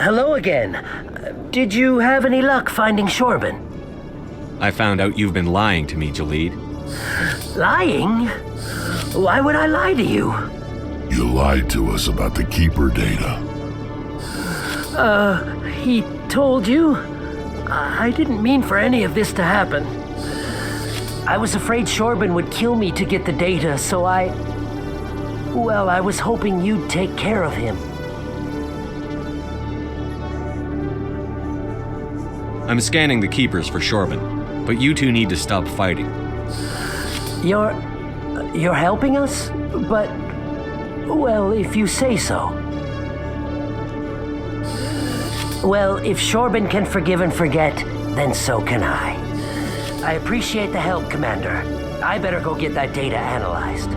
Hello again. Did you have any luck finding Shorben? I found out you've been lying to me, Jalid. Lying? Why would I lie to you? You lied to us about the Keeper data. He told you? I didn't mean for any of this to happen. I was afraid Shorben would kill me to get the data, so I was hoping you'd take care of him. I'm scanning the Keepers for Shorben, but you two need to stop fighting. You're helping us? But, well, if you say so. Well, if Shorben can forgive and forget, then so can I. I appreciate the help, Commander. I better go get that data analyzed.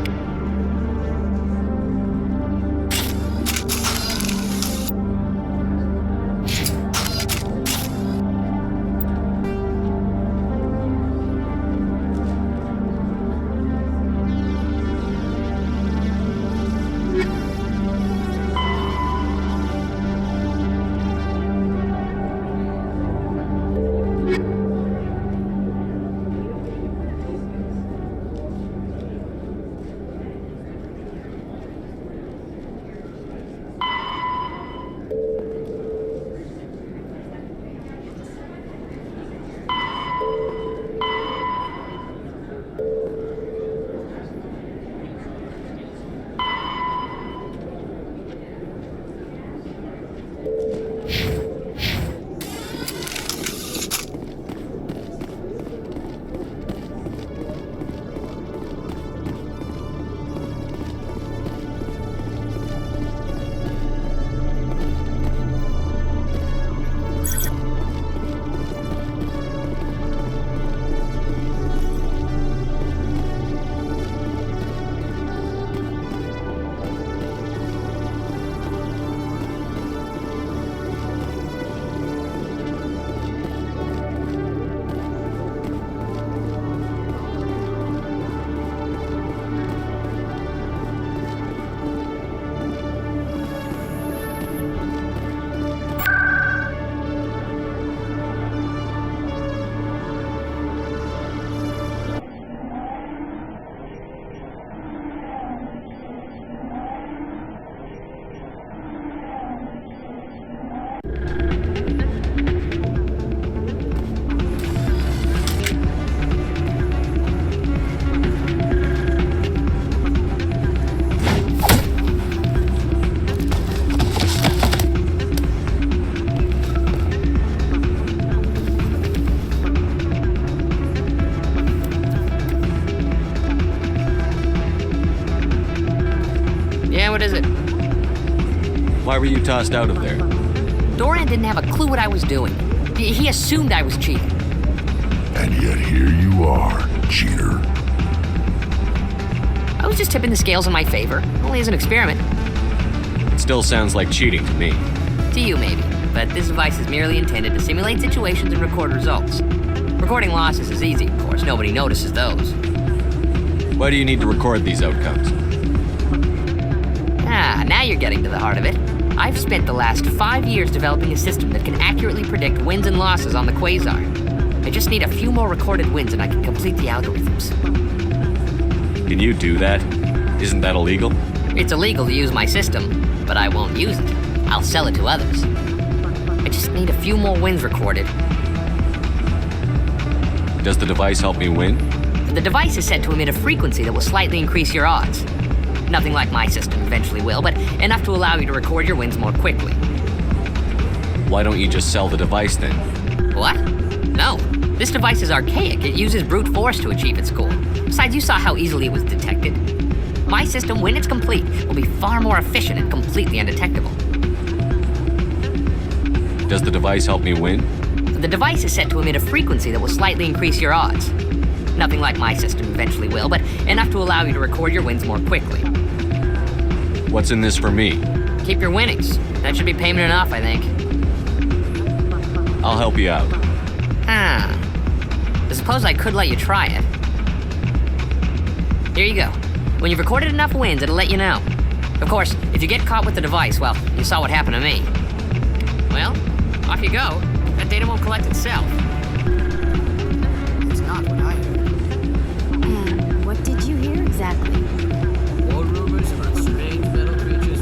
What is it? Why were you tossed out of there? Doran didn't have a clue what I was doing. He assumed I was cheating. And yet here you are, cheater. I was just tipping the scales in my favor, only as an experiment. It still sounds like cheating to me. To you, maybe. But this device is merely intended to simulate situations and record results. Recording losses is easy, of course. Nobody notices those. Why do you need to record these outcomes? Now you're getting to the heart of it. I've spent the last 5 years developing a system that can accurately predict wins and losses on the Quasar. I just need a few more recorded wins and I can complete the algorithms. Can you do that? Isn't that illegal? It's illegal to use my system, but I won't use it. I'll sell it to others. I just need a few more wins recorded. Does the device help me win? The device is set to emit a frequency that will slightly increase your odds. Nothing like my system eventually will, but enough to allow you to record your wins more quickly. Why don't you just sell the device then? What? No. This device is archaic. It uses brute force to achieve its goal. Besides, you saw how easily it was detected. My system, when it's complete, will be far more efficient and completely undetectable. Does the device help me win? The device is set to emit a frequency that will slightly increase your odds. Nothing like my system eventually will, but enough to allow you to record your wins more quickly. What's in this for me? Keep your winnings. That should be payment enough, I think. I'll help you out. I suppose I could let you try it. Here you go. When you've recorded enough wins, it'll let you know. Of course, if you get caught with the device, well, you saw what happened to me. Well, off you go. That data won't collect itself. It's not what I heard. And what did you hear exactly? More rumors about strange metal creatures.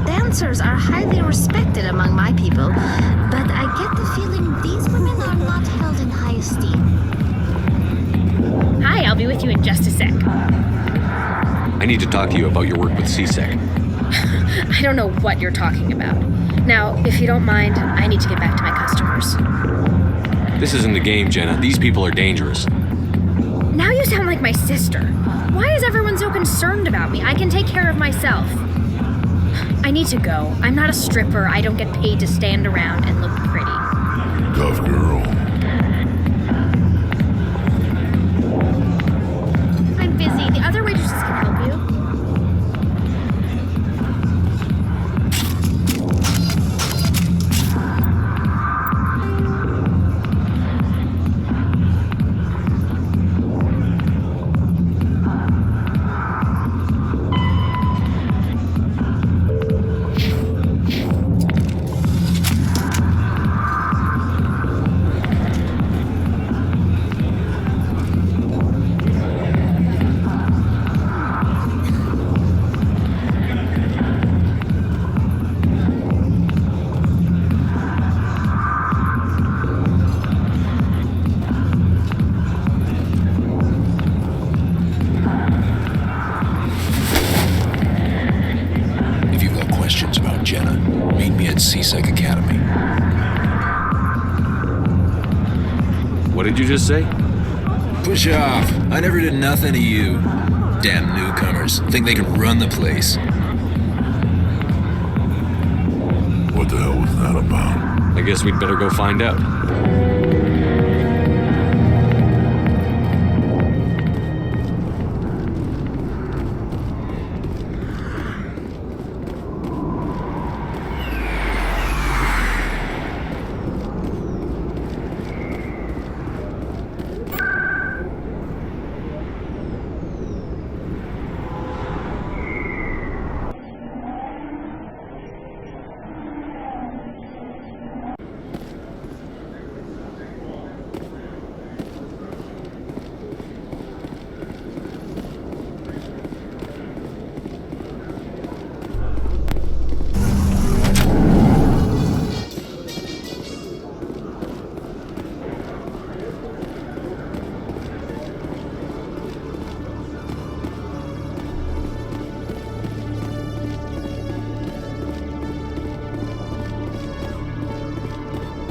Dancers are highly respected among my people, but I get the feeling these women are not held in high esteem. Hi, I'll be with you in just a sec. I need to talk to you about your work with CSEC. I don't know what you're talking about. Now, if you don't mind, I need to get back to my customers. This isn't a game, Jenna. These people are dangerous. Now you sound like my sister. Why is everyone so concerned about me? I can take care of myself. I need to go. I'm not a stripper. I don't get paid to stand around and look pretty. Tough girl. I'm busy. The other waitresses can help you. CSEC Academy. What did you just say? Push off. I never did nothing to you. Damn newcomers. Think they can run the place. What the hell was that about? I guess we'd better go find out.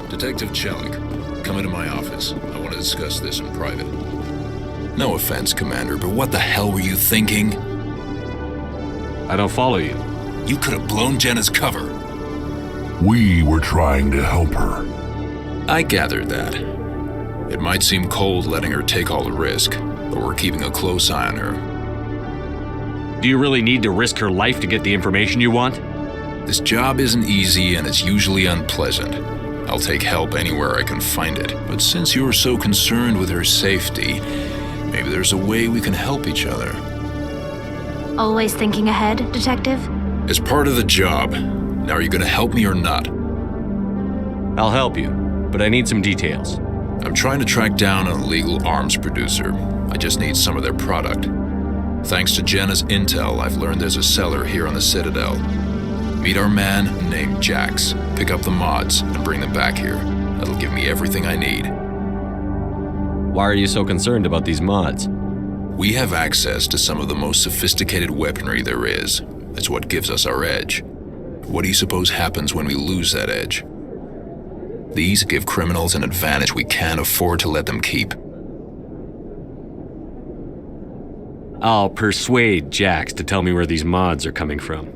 Detective Chelik, come into my office. I want to discuss this in private. No offense, Commander, but what the hell were you thinking? I don't follow you. You could have blown Jenna's cover. We were trying to help her. I gathered that. It might seem cold letting her take all the risk, but we're keeping a close eye on her. Do you really need to risk her life to get the information you want? This job isn't easy and it's usually unpleasant. I'll take help anywhere I can find it, but since you're so concerned with her safety, maybe there's a way we can help each other. Always thinking ahead, Detective? As part of the job. Now are you gonna help me or not? I'll help you, but I need some details. I'm trying to track down an illegal arms producer. I just need some of their product. Thanks to Jenna's intel, I've learned there's a seller here on the Citadel. Meet our man named Jax. Pick up the mods and bring them back here. That'll give me everything I need. Why are you so concerned about these mods? We have access to some of the most sophisticated weaponry there is. It's what gives us our edge. What do you suppose happens when we lose that edge? These give criminals an advantage we can't afford to let them keep. I'll persuade Jax to tell me where these mods are coming from.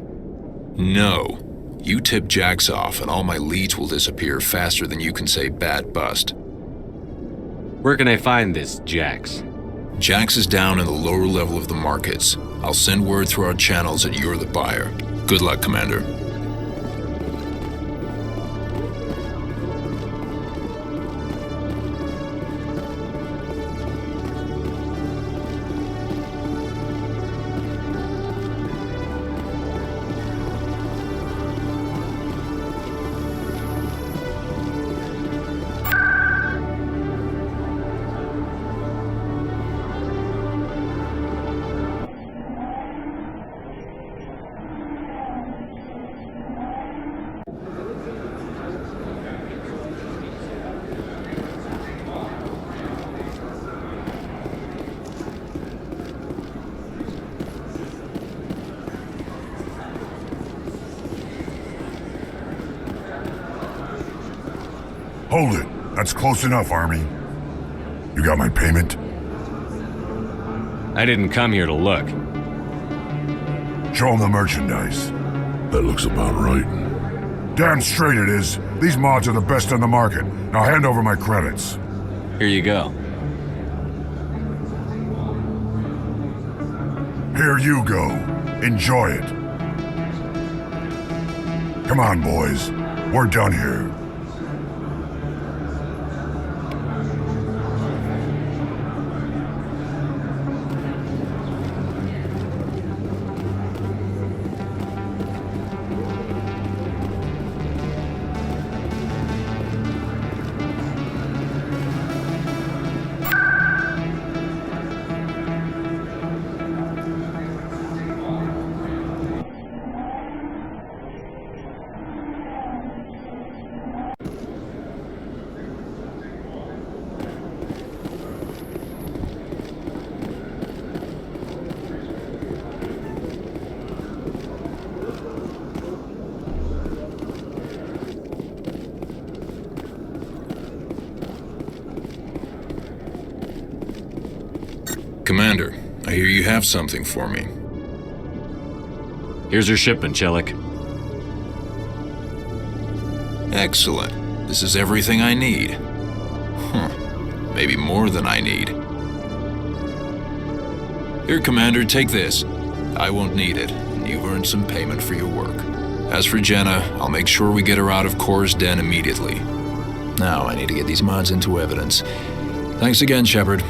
No. You tip Jax off and all my leads will disappear faster than you can say bat bust. Where can I find this Jax? Jax is down in the lower level of the markets. I'll send word through our channels that you're the buyer. Good luck, Commander. Hold it. That's close enough, Army. You got my payment? I didn't come here to look. Show them the merchandise. That looks about right. Damn straight it is. These mods are the best on the market. Now hand over my credits. Here you go. Here you go. Enjoy it. Come on, boys. We're done here. Commander, I hear you have something for me. Here's your shipment, Chelik. Excellent. This is everything I need. Maybe more than I need. Here, Commander, take this. I won't need it, and you've earned some payment for your work. As for Jenna, I'll make sure we get her out of Kor's den immediately. Now I need to get these mods into evidence. Thanks again, Shepard.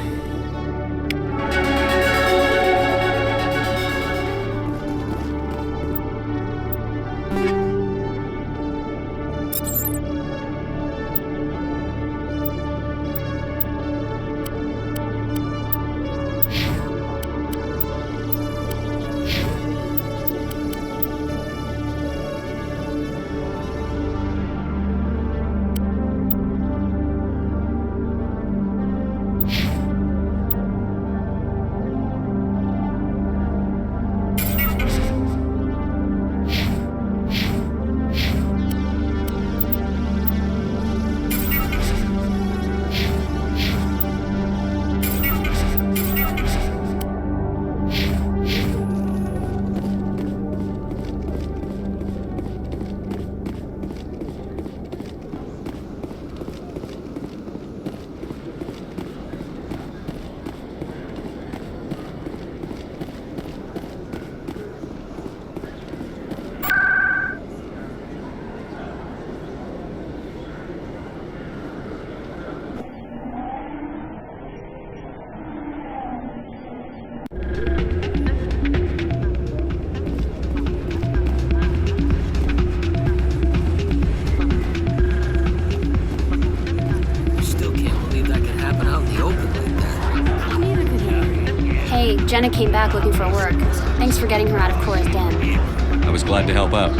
Jenna came back looking for work. Thanks for getting her out of Kor's den. I was glad to help out.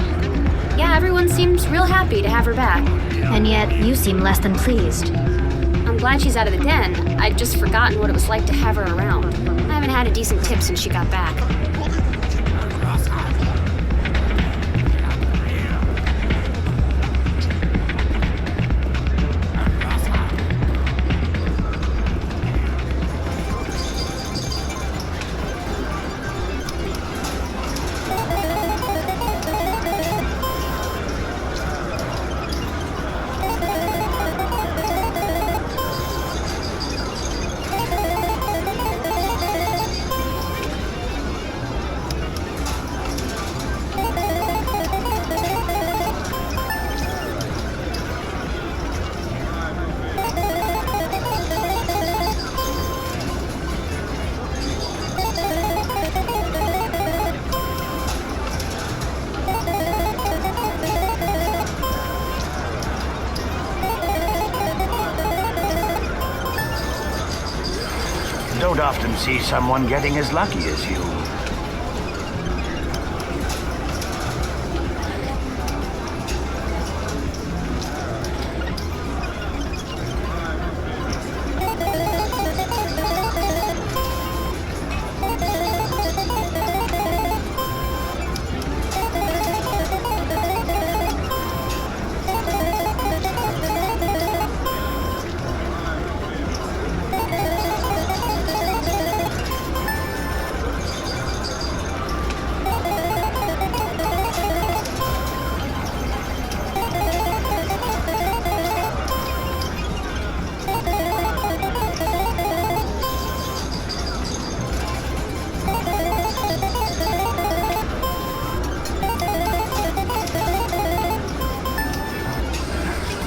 Yeah, everyone seems real happy to have her back. And yet, you seem less than pleased. I'm glad she's out of the den. I'd just forgotten what it was like to have her around. I haven't had a decent tip since she got back. often see someone getting as lucky as you.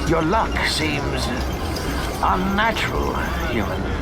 Your luck seems unnatural, human.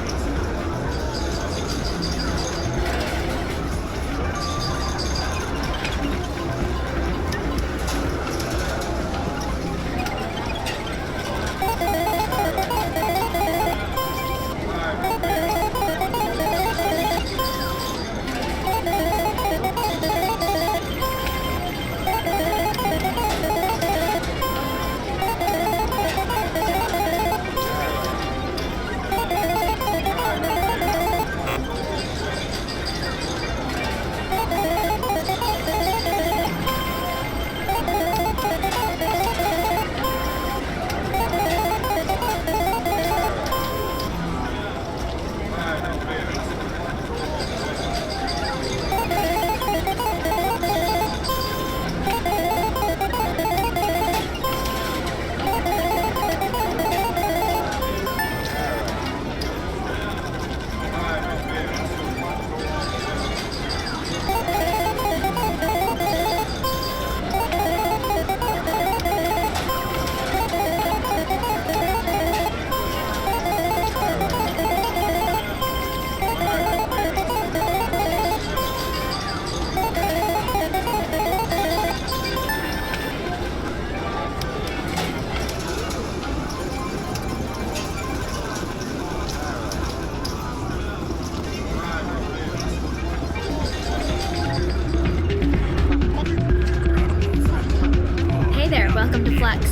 Welcome to Flex.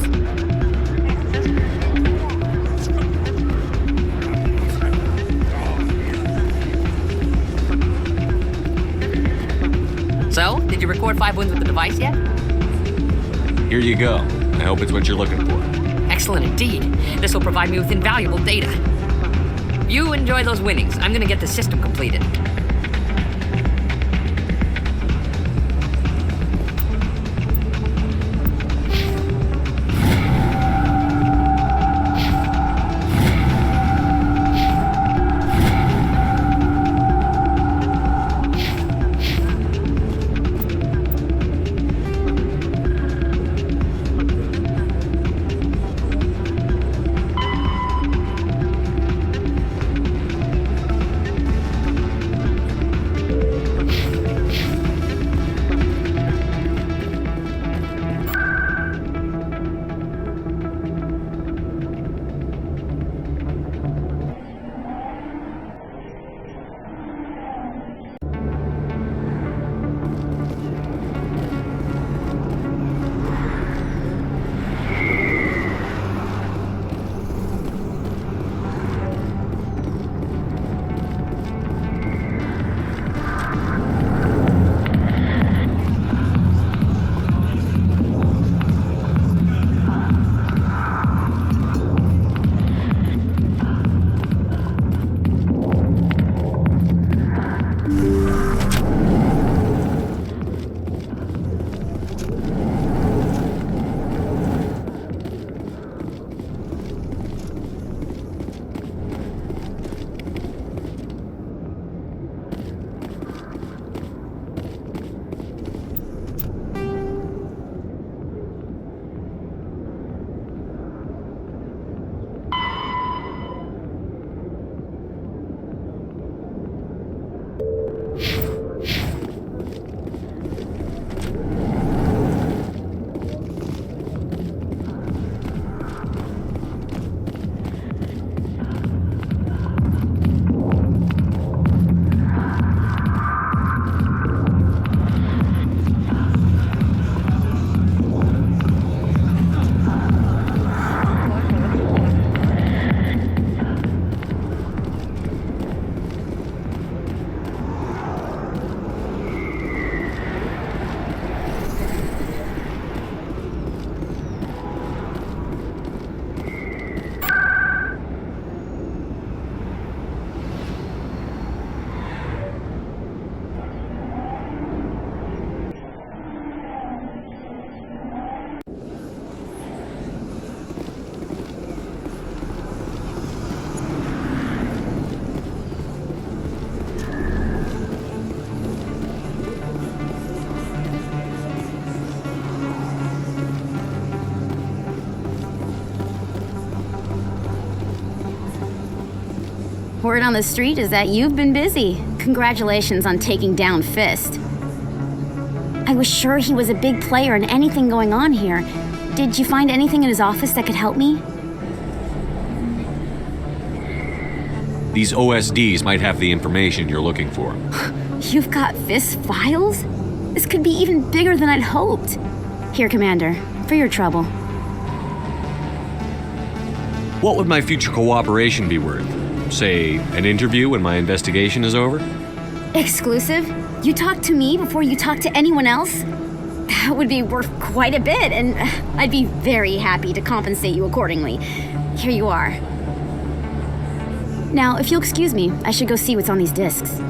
So, did you record 5 wins with the device yet? Here you go. I hope it's what you're looking for. Excellent indeed. This will provide me with invaluable data. You enjoy those winnings. I'm gonna get the system completed. Word on the street is that you've been busy. Congratulations on taking down Fist. I was sure he was a big player in anything going on here. Did you find anything in his office that could help me? These OSDs might have the information you're looking for. You've got Fist's files? This could be even bigger than I'd hoped. Here, Commander, for your trouble. What would my future cooperation be worth? Say, an interview when my investigation is over? Exclusive? You talk to me before you talk to anyone else? That would be worth quite a bit, and I'd be very happy to compensate you accordingly. Here you are. Now, if you'll excuse me, I should go see what's on these discs.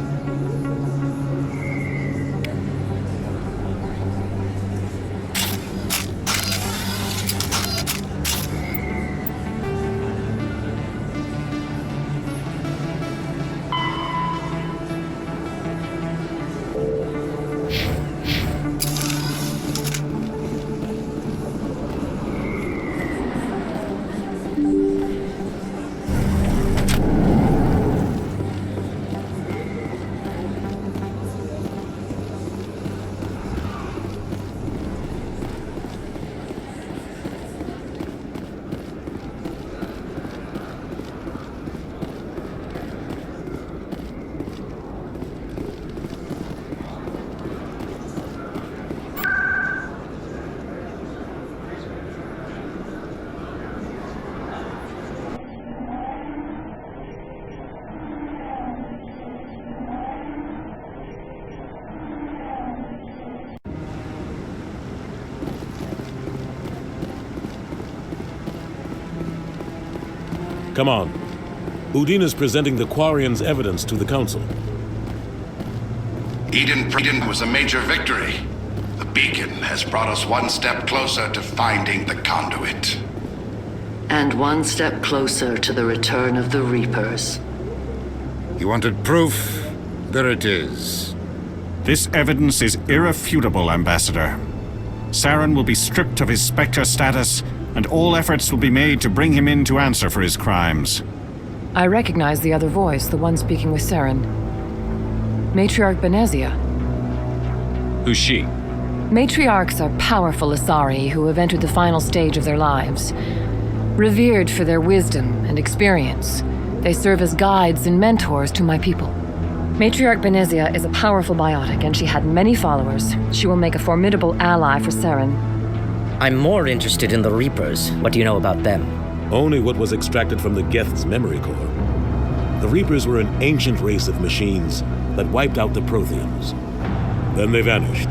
Come on. Udine is presenting the Quarians' evidence to the Council. Eden was a major victory. The beacon has brought us one step closer to finding the conduit. And one step closer to the return of the Reapers. You wanted proof? There it is. This evidence is irrefutable, Ambassador. Saren will be stripped of his Spectre status, and all efforts will be made to bring him in to answer for his crimes. I recognize the other voice, the one speaking with Saren. Matriarch Benezia. Who's she? Matriarchs are powerful Asari who have entered the final stage of their lives. Revered for their wisdom and experience, they serve as guides and mentors to my people. Matriarch Benezia is a powerful biotic, and she had many followers. She will make a formidable ally for Saren. I'm more interested in the Reapers. What do you know about them? Only what was extracted from the Geth's memory core. The Reapers were an ancient race of machines that wiped out the Protheans. Then they vanished.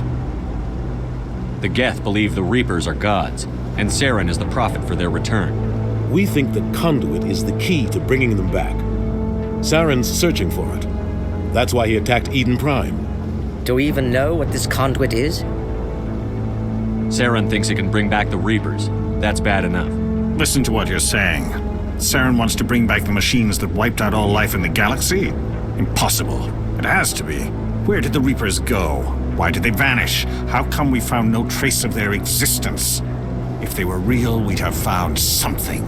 The Geth believe the Reapers are gods, and Saren is the prophet for their return. We think the conduit is the key to bringing them back. Saren's searching for it. That's why he attacked Eden Prime. Do we even know what this conduit is? Saren thinks it can bring back the Reapers. That's bad enough. Listen to what you're saying. Saren wants to bring back the machines that wiped out all life in the galaxy? Impossible. It has to be. Where did the Reapers go? Why did they vanish? How come we found no trace of their existence? If they were real, we'd have found something.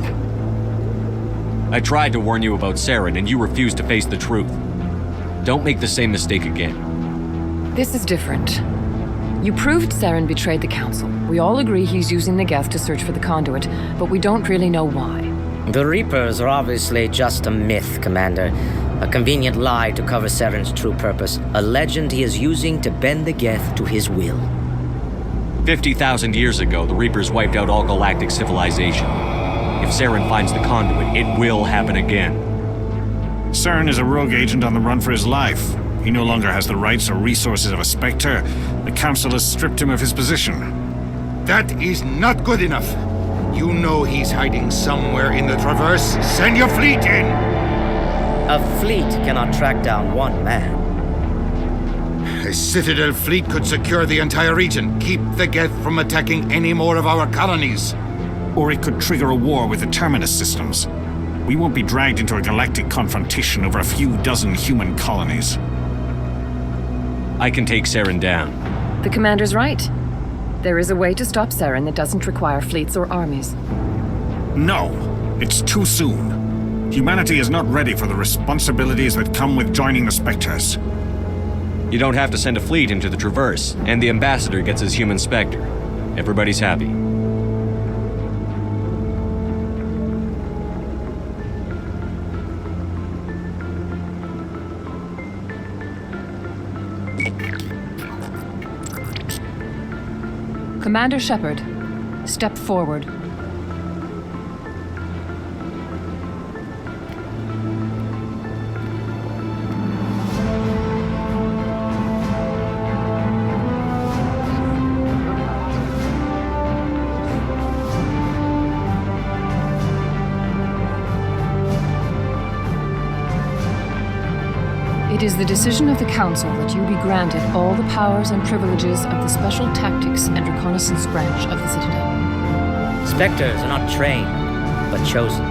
I tried to warn you about Saren, and you refused to face the truth. Don't make the same mistake again. This is different. You proved Saren betrayed the Council. We all agree he's using the Geth to search for the conduit, but we don't really know why. The Reapers are obviously just a myth, Commander. A convenient lie to cover Saren's true purpose. A legend he is using to bend the Geth to his will. 50,000 years ago, the Reapers wiped out all galactic civilization. If Saren finds the conduit, it will happen again. Saren is a rogue agent on the run for his life. He no longer has the rights or resources of a Spectre. The Council has stripped him of his position. That is not good enough. You know he's hiding somewhere in the Traverse. Send your fleet in! A fleet cannot track down one man. A Citadel fleet could secure the entire region, keep the Geth from attacking any more of our colonies. Or it could trigger a war with the Terminus systems. We won't be dragged into a galactic confrontation over a few dozen human colonies. I can take Saren down. The Commander's right. There is a way to stop Saren that doesn't require fleets or armies. No, it's too soon. Humanity is not ready for the responsibilities that come with joining the Spectres. You don't have to send a fleet into the Traverse, and the ambassador gets his human Spectre. Everybody's happy. Commander Shepard, step forward. It is the decision of the Council that you be granted all the powers and privileges of the Special Tactics and Reconnaissance Branch of the Citadel. Spectres are not trained, but chosen.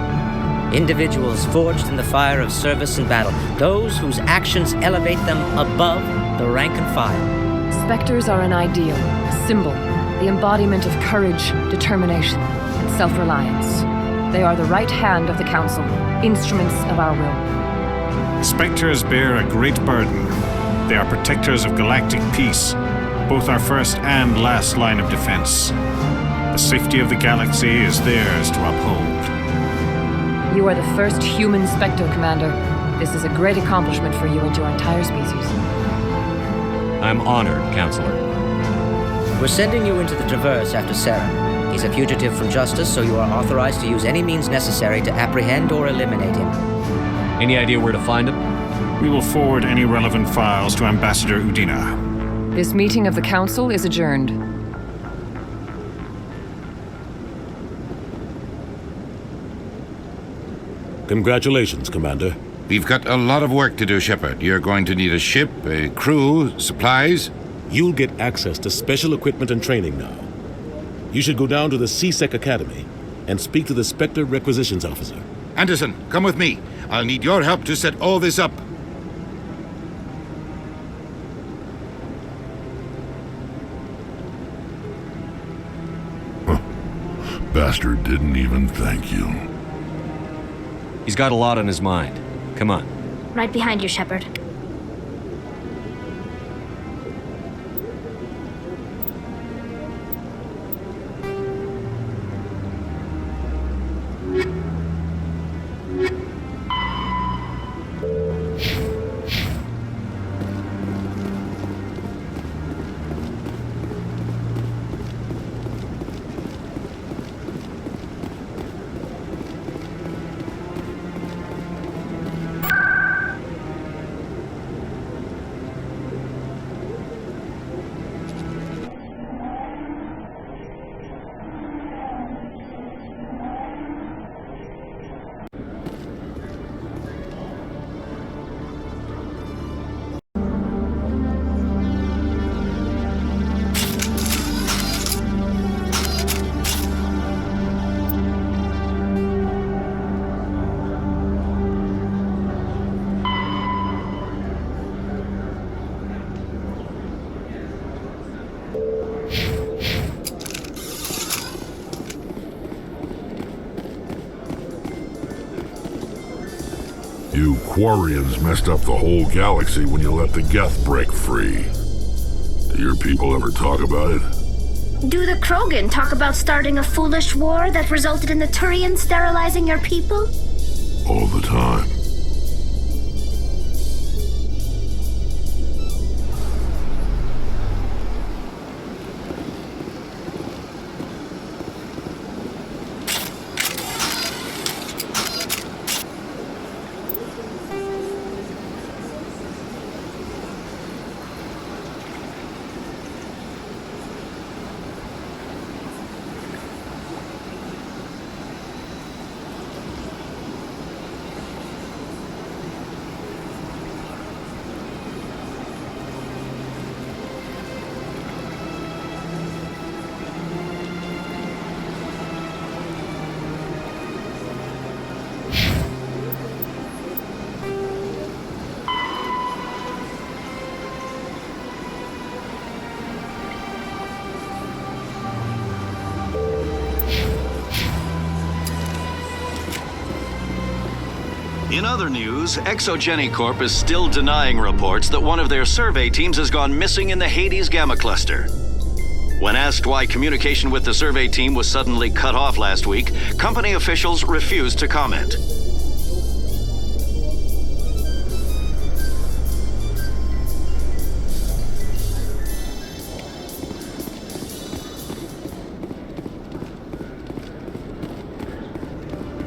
Individuals forged in the fire of service and battle, those whose actions elevate them above the rank and file. Spectres are an ideal, a symbol, the embodiment of courage, determination, and self-reliance. They are the right hand of the Council, instruments of our will. Spectres bear a great burden. They are protectors of galactic peace, both our first and last line of defense. The safety of the galaxy is theirs to uphold. You are the first human Spectre, Commander. This is a great accomplishment for you and your entire species. I'm honored, Counselor. We're sending you into the Traverse after Saren. He's a fugitive from justice, so you are authorized to use any means necessary to apprehend or eliminate him. Any idea where to find him? We will forward any relevant files to Ambassador Udina. This meeting of the Council is adjourned. Congratulations, Commander. We've got a lot of work to do, Shepard. You're going to need a ship, a crew, supplies. You'll get access to special equipment and training now. You should go down to the C-Sec Academy and speak to the Spectre Requisitions Officer. Anderson, come with me. I'll need your help to set all this up. Bastard didn't even thank you. He's got a lot on his mind. Come on. Right behind you, Shepard. You Quarians messed up the whole galaxy when you let the Geth break free. Do your people ever talk about it? Do the Krogan talk about starting a foolish war that resulted in the Turians sterilizing your people? All the time. In other news, Exogeny Corp is still denying reports that one of their survey teams has gone missing in the Hades Gamma Cluster. When asked why communication with the survey team was suddenly cut off last week, company officials refused to comment.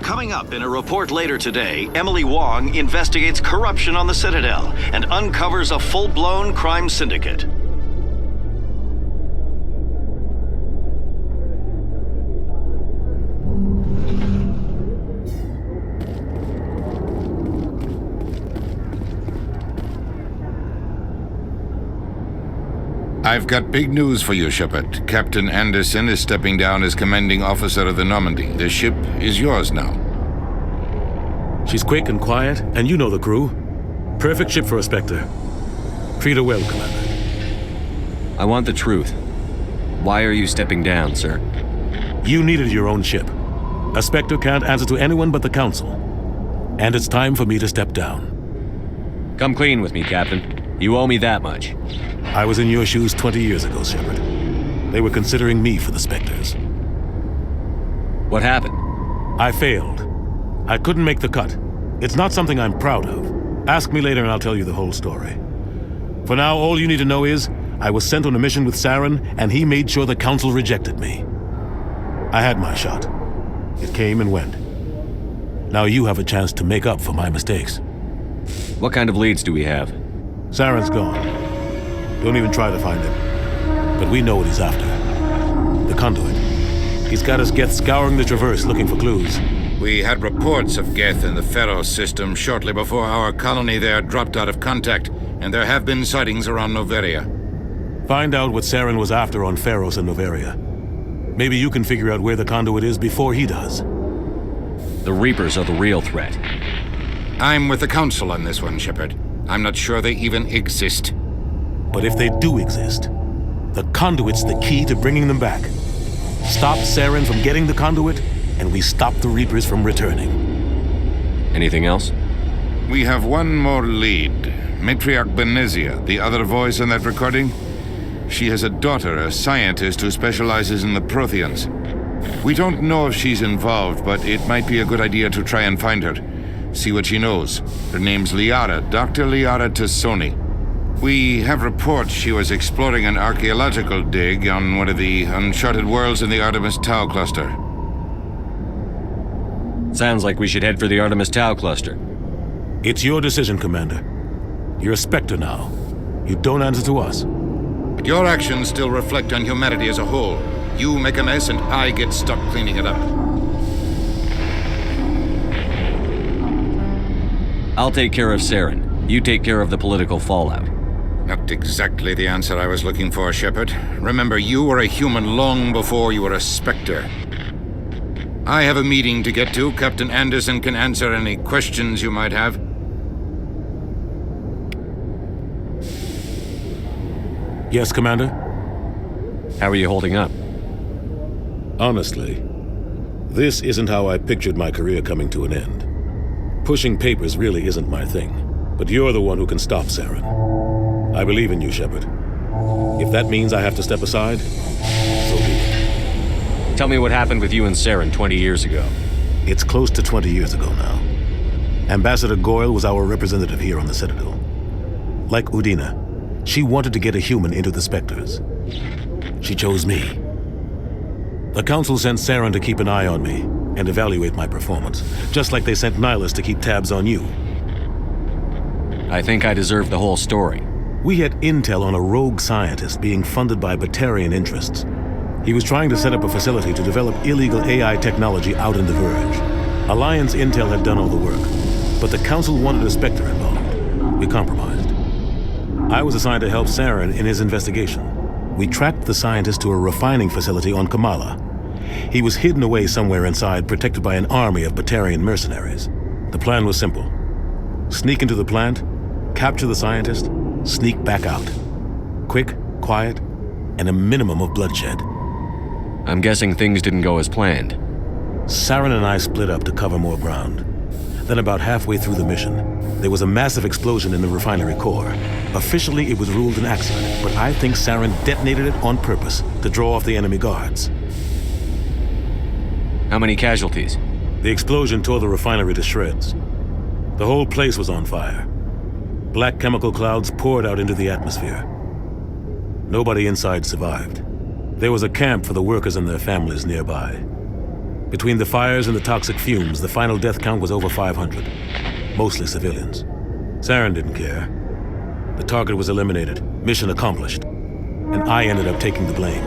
Coming up in a report later today, Emily Wong investigates corruption on the Citadel and uncovers a full-blown crime syndicate. I've got big news for you, Shepard. Captain Anderson is stepping down as commanding officer of the Normandy. The ship is yours now. She's quick and quiet, and you know the crew. Perfect ship for a Spectre. Treat her well, Commander. I want the truth. Why are you stepping down, sir? You needed your own ship. A Spectre can't answer to anyone but the Council. And it's time for me to step down. Come clean with me, Captain. You owe me that much. I was in your shoes 20 years ago, Shepard. They were considering me for the Spectres. What happened? I failed. I couldn't make the cut. It's not something I'm proud of. Ask me later and I'll tell you the whole story. For now, all you need to know is, I was sent on a mission with Saren, and he made sure the Council rejected me. I had my shot. It came and went. Now you have a chance to make up for my mistakes. What kind of leads do we have? Saren's gone. Don't even try to find him. But we know what he's after. The conduit. He's got his Geth scouring the Traverse looking for clues. We had reports of Geth in the Pharos system shortly before our colony there dropped out of contact, and there have been sightings around Noveria. Find out what Saren was after on Pharos and Noveria. Maybe you can figure out where the conduit is before he does. The Reapers are the real threat. I'm with the Council on this one, Shepard. I'm not sure they even exist. But if they do exist, the conduit's the key to bringing them back. Stop Saren from getting the conduit, and we stop the Reapers from returning. Anything else? We have one more lead. Matriarch Benezia, the other voice in that recording. She has a daughter, a scientist who specializes in the Protheans. We don't know if she's involved, but it might be a good idea to try and find her. See what she knows. Her name's Liara, Dr. Liara Tassoni. We have reports she was exploring an archaeological dig on one of the uncharted worlds in the Artemis Tau cluster. Sounds like we should head for the Artemis Tau cluster. It's your decision, Commander. You're a Spectre now. You don't answer to us. But your actions still reflect on humanity as a whole. You make a mess and I get stuck cleaning it up. I'll take care of Saren. You take care of the political fallout. Not exactly the answer I was looking for, Shepard. Remember, you were a human long before you were a Spectre. I have a meeting to get to. Captain Anderson can answer any questions you might have. Yes, Commander? How are you holding up? Honestly, this isn't how I pictured my career coming to an end. Pushing papers really isn't my thing, but you're the one who can stop Saren. I believe in you, Shepard. If that means I have to step aside, so be it. Tell me what happened with you and Saren 20 years ago. It's close to 20 years ago now. Ambassador Goyle was our representative here on the Citadel. Like Udina, she wanted to get a human into the Spectres. She chose me. The Council sent Saren to keep an eye on me and evaluate my performance, just like they sent Nihilus to keep tabs on you. I think I deserve the whole story. We had intel on a rogue scientist being funded by Batarian interests. He was trying to set up a facility to develop illegal AI technology out in the Verge. Alliance intel had done all the work, but the Council wanted a Spectre involved. We compromised. I was assigned to help Saren in his investigation. We tracked the scientist to a refining facility on Kamala. He was hidden away somewhere inside, protected by an army of Batarian mercenaries. The plan was simple. Sneak into the plant, capture the scientist, sneak back out. Quick, quiet, and a minimum of bloodshed. I'm guessing things didn't go as planned. Saren and I split up to cover more ground. Then about halfway through the mission, there was a massive explosion in the refinery core. Officially, it was ruled an accident, but I think Saren detonated it on purpose to draw off the enemy guards. How many casualties? The explosion tore the refinery to shreds. The whole place was on fire. Black chemical clouds poured out into the atmosphere. Nobody inside survived. There was a camp for the workers and their families nearby. Between the fires and the toxic fumes, the final death count was over 500. Mostly civilians. Saren didn't care. The target was eliminated, mission accomplished. And I ended up taking the blame.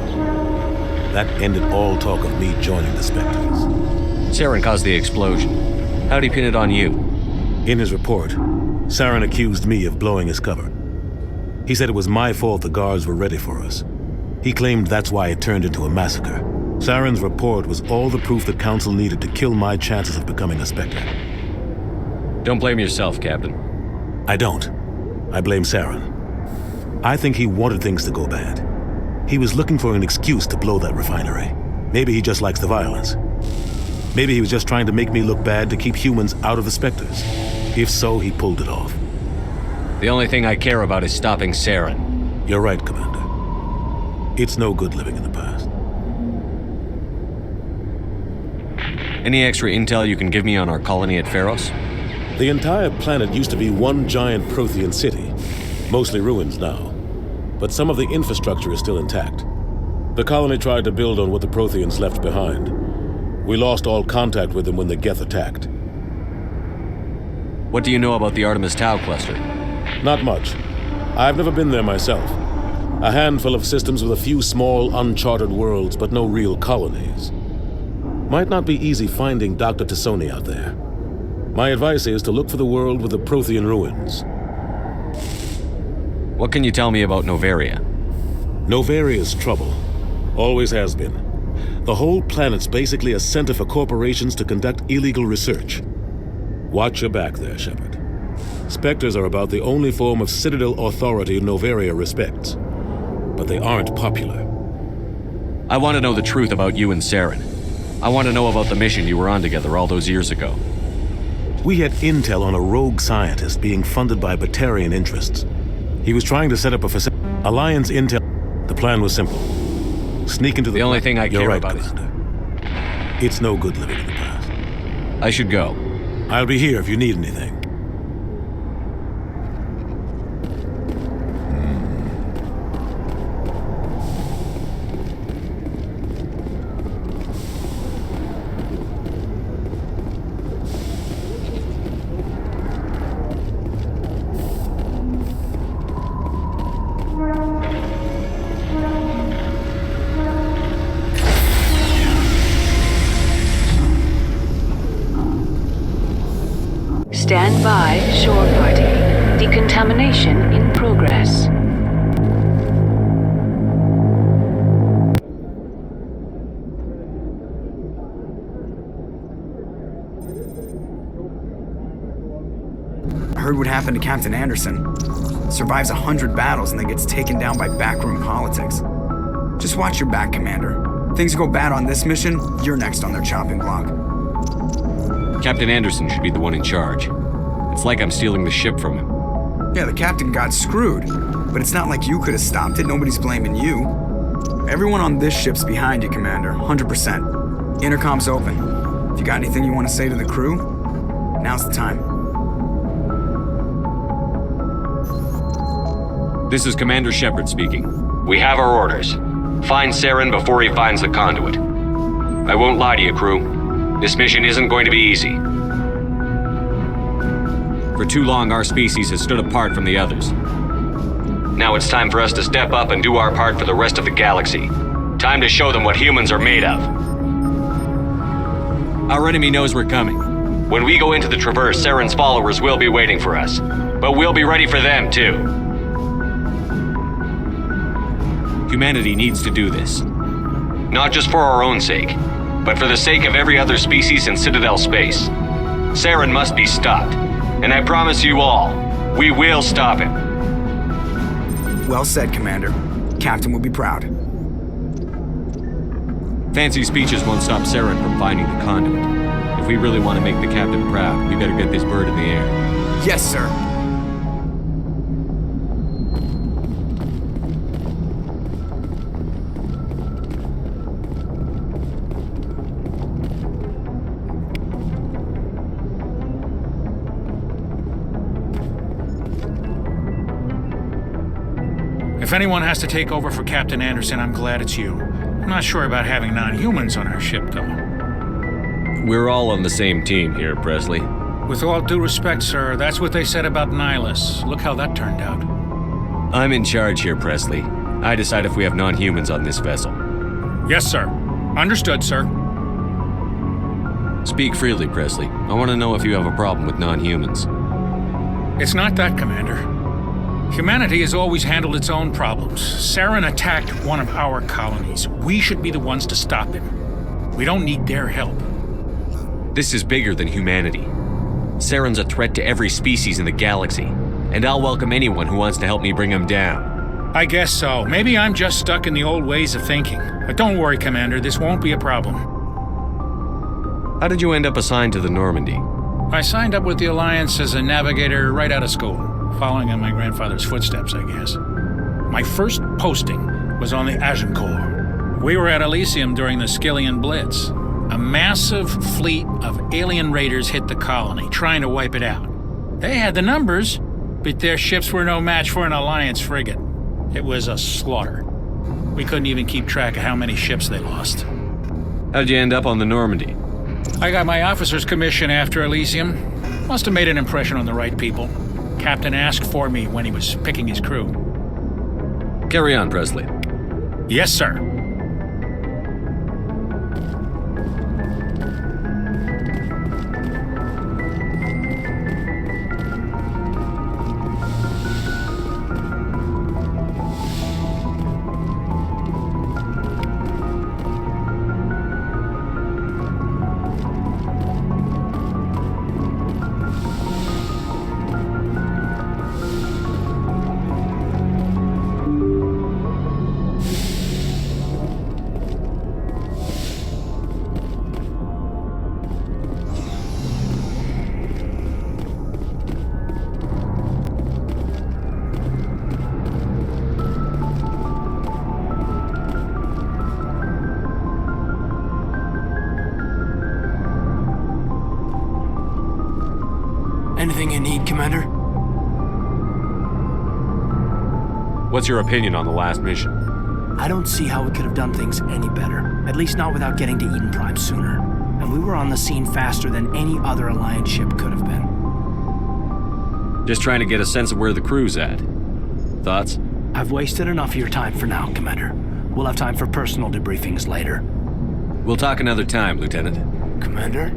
That ended all talk of me joining the Spectres. Saren caused the explosion. How'd he pin it on you? In his report, Saren accused me of blowing his cover. He said it was my fault the guards were ready for us. He claimed that's why it turned into a massacre. Saren's report was all the proof the Council needed to kill my chances of becoming a Spectre. Don't blame yourself, Captain. I don't. I blame Saren. I think he wanted things to go bad. He was looking for an excuse to blow that refinery. Maybe he just likes the violence. Maybe he was just trying to make me look bad to keep humans out of the Spectres. If so, he pulled it off. The only thing I care about is stopping Saren. You're right, Commander. It's no good living in the past. Any extra intel you can give me on our colony at Pharos? The entire planet used to be one giant Prothean city, mostly ruins now. But some of the infrastructure is still intact. The colony tried to build on what the Protheans left behind. We lost all contact with them when the Geth attacked. What do you know about the Artemis Tau cluster? Not much. I've never been there myself. A handful of systems with a few small, uncharted worlds, but no real colonies. Might not be easy finding Dr. Tassoni out there. My advice is to look for the world with the Prothean ruins. What can you tell me about Noveria? Noveria's trouble. Always has been. The whole planet's basically a center for corporations to conduct illegal research. Watch your back there, Shepard. Spectres are about the only form of Citadel authority Noveria respects. But they aren't popular. I want to know the truth about you and Saren. I want to know about the mission you were on together all those years ago. We had intel on a rogue scientist being funded by Batarian interests. He was trying to set up a facility. Alliance intel. The plan was simple. Sneak into the only thing I care about is... It's no good living in the past. I should go. I'll be here if you need anything. Stand by, shore party. Decontamination in progress. I heard what happened to Captain Anderson. Survives 100 battles and then gets taken down by backroom politics. Just watch your back, Commander. Things go bad on this mission, you're next on their chopping block. Captain Anderson should be the one in charge. It's like I'm stealing the ship from him. Yeah, the captain got screwed. But it's not like you could have stopped it. Nobody's blaming you. Everyone on this ship's behind you, Commander. 100%. Intercom's open. If you got anything you want to say to the crew, now's the time. This is Commander Shepard speaking. We have our orders. Find Saren before he finds the conduit. I won't lie to you, crew. This mission isn't going to be easy. For too long, our species has stood apart from the others. Now it's time for us to step up and do our part for the rest of the galaxy. Time to show them what humans are made of. Our enemy knows we're coming. When we go into the Traverse, Saren's followers will be waiting for us. But we'll be ready for them, too. Humanity needs to do this. Not just for our own sake, but for the sake of every other species in Citadel space. Saren must be stopped. And I promise you all, we will stop him. Well said, Commander. Captain will be proud. Fancy speeches won't stop Saren from finding the conduit. If if we really want to make the captain proud, we better get this bird in the air. Yes, sir. If anyone has to take over for Captain Anderson, I'm glad it's you. I'm not sure about having non-humans on our ship, though. We're all on the same team here, Presley. With all due respect, sir, that's what they said about Nihilus. Look how that turned out. I'm in charge here, Presley. I decide if we have non-humans on this vessel. Yes, sir. Understood, sir. Speak freely, Presley. I want to know if you have a problem with non-humans. It's not that, Commander. Humanity has always handled its own problems. Saren attacked one of our colonies. We should be the ones to stop him. We don't need their help. This is bigger than humanity. Saren's a threat to every species in the galaxy, and I'll welcome anyone who wants to help me bring him down. I guess so. Maybe I'm just stuck in the old ways of thinking. But don't worry, Commander, this won't be a problem. How did you end up assigned to the Normandy? I signed up with the Alliance as a navigator right out of school, following in my grandfather's footsteps, I guess. My first posting was on the Agincourt. We were at Elysium during the Skyllian Blitz. A massive fleet of alien raiders hit the colony, trying to wipe it out. They had the numbers, but their ships were no match for an Alliance frigate. It was a slaughter. We couldn't even keep track of how many ships they lost. How'd you end up on the Normandy? I got my officer's commission after Elysium. Must have made an impression on the right people. Captain asked for me when he was picking his crew. Carry on, Presley. Yes, sir. Anything you need, Commander? What's your opinion on the last mission? I don't see how we could have done things any better. At least not without getting to Eden Prime sooner. And we were on the scene faster than any other Alliance ship could have been. Just trying to get a sense of where the crew's at. Thoughts? I've wasted enough of your time for now, Commander. We'll have time for personal debriefings later. We'll talk another time, Lieutenant. Commander?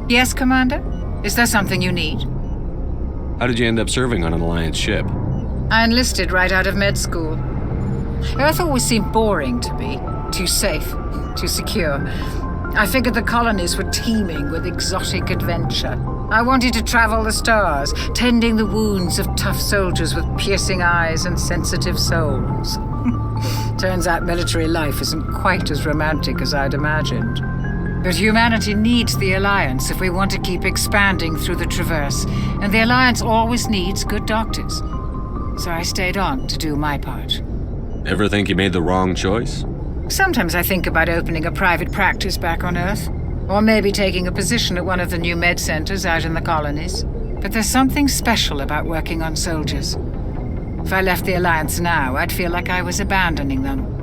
Yes, Commander? Is there something you need? How did you end up serving on an Alliance ship? I enlisted right out of med school. Earth always seemed boring to me. Too safe, too secure. I figured the colonies were teeming with exotic adventure. I wanted to travel the stars, tending the wounds of tough soldiers with piercing eyes and sensitive souls. Turns out military life isn't quite as romantic as I'd imagined. But humanity needs the Alliance if we want to keep expanding through the Traverse, and the Alliance always needs good doctors. So I stayed on to do my part. Ever think you made the wrong choice? Sometimes I think about opening a private practice back on Earth, or maybe taking a position at one of the new med centers out in the colonies. But there's something special about working on soldiers. If I left the Alliance now, I'd feel like I was abandoning them.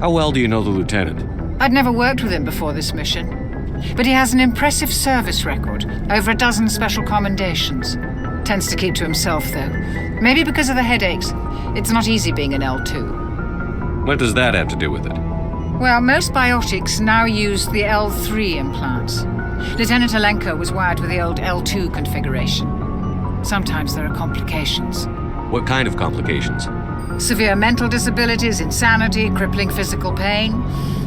How well do you know the Lieutenant? I'd never worked with him before this mission, but he has an impressive service record, over a dozen special commendations. Tends to keep to himself, though. Maybe because of the headaches. It's not easy being an L2. What does that have to do with it? Well, most biotics now use the L3 implants. Lieutenant Alenko was wired with the old L2 configuration. Sometimes there are complications. What kind of complications? Severe mental disabilities, insanity, crippling physical pain.